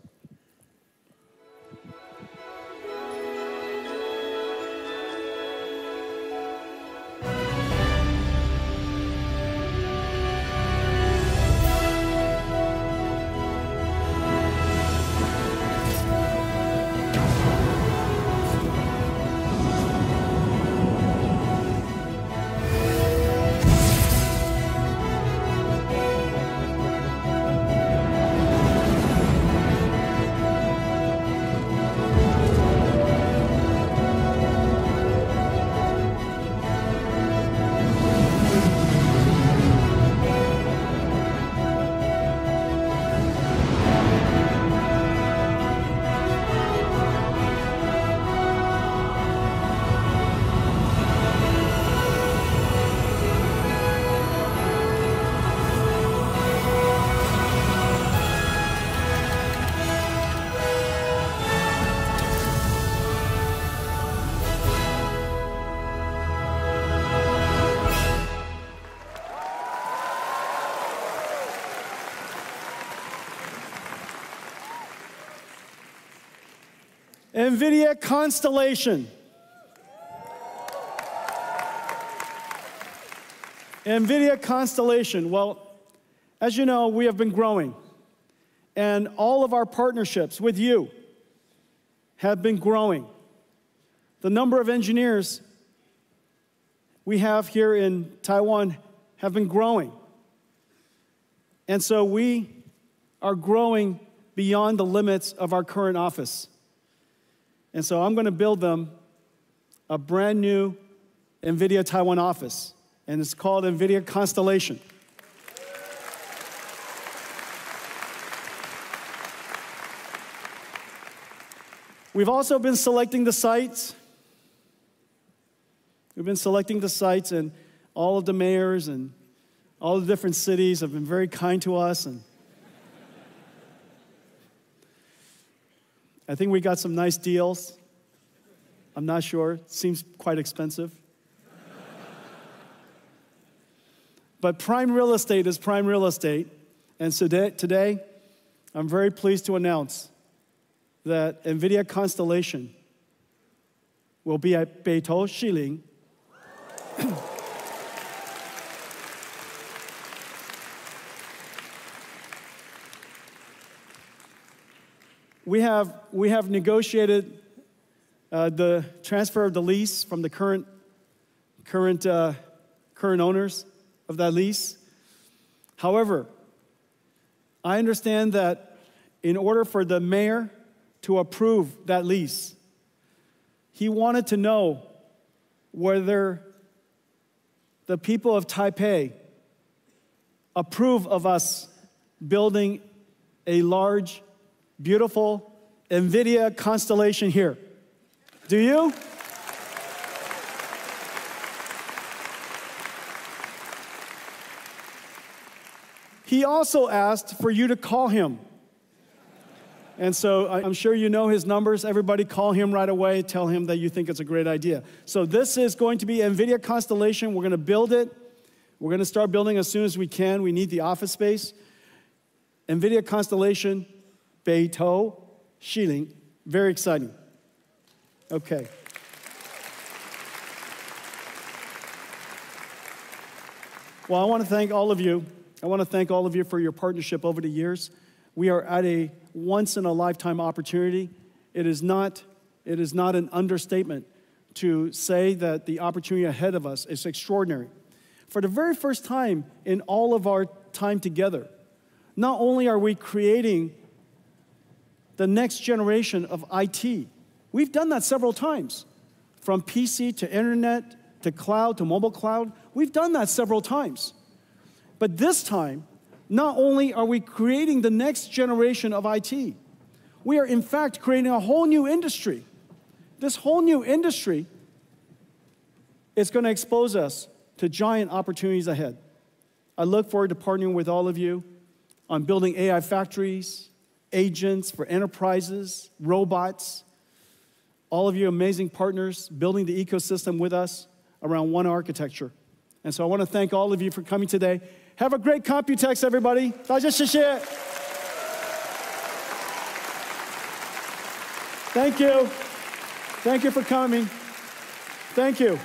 NVIDIA Constellation. NVIDIA Constellation. Well, as you know, we have been growing. And all of our partnerships with you have been growing. The number of engineers we have here in Taiwan have been growing. And so we are growing beyond the limits of our current office. And so I'm going to build them a brand new NVIDIA Taiwan office, and it's called NVIDIA Constellation. We've also been selecting the sites. And all of the mayors and all the different cities have been very kind to us, and I think we got some nice deals. I'm not sure. It seems quite expensive. But prime real estate is prime real estate. And so today, I'm very pleased to announce that NVIDIA Constellation will be at Beitou Shiling. We have negotiated the transfer of the lease from the current owners of that lease. However, I understand that in order for the mayor to approve that lease, he wanted to know whether the people of Taipei approve of us building a large, beautiful NVIDIA constellation here? Do you? He also asked for you to call him. And so I'm sure you know his numbers. Everybody call him right away. Tell him that you think it's a great idea. So this is going to be NVIDIA Constellation. We're going to build it. We're going to start building as soon as we can. We need the office space. NVIDIA Constellation, Beidou, Xiling. Very exciting. Okay. Well, I want to thank all of you. I want to thank all of you for your partnership over the years. We are at a once-in-a-lifetime opportunity. It is not an understatement to say that the opportunity ahead of us is extraordinary. For the very first time in all of our time together, not only are we creating the next generation of IT, we've done that several times. From PC to internet to cloud to mobile cloud, we've done that several times. But this time, not only are we creating the next generation of IT, we are in fact creating a whole new industry. This whole new industry is going to expose us to giant opportunities ahead. I look forward to partnering with all of you on building AI factories, agents for enterprises, robots, all of you amazing partners building the ecosystem with us around one architecture. And so I want to thank all of you for coming today. Have a great COMPUTEX, everybody. 大家谢谢. Thank you. Thank you for coming. Thank you.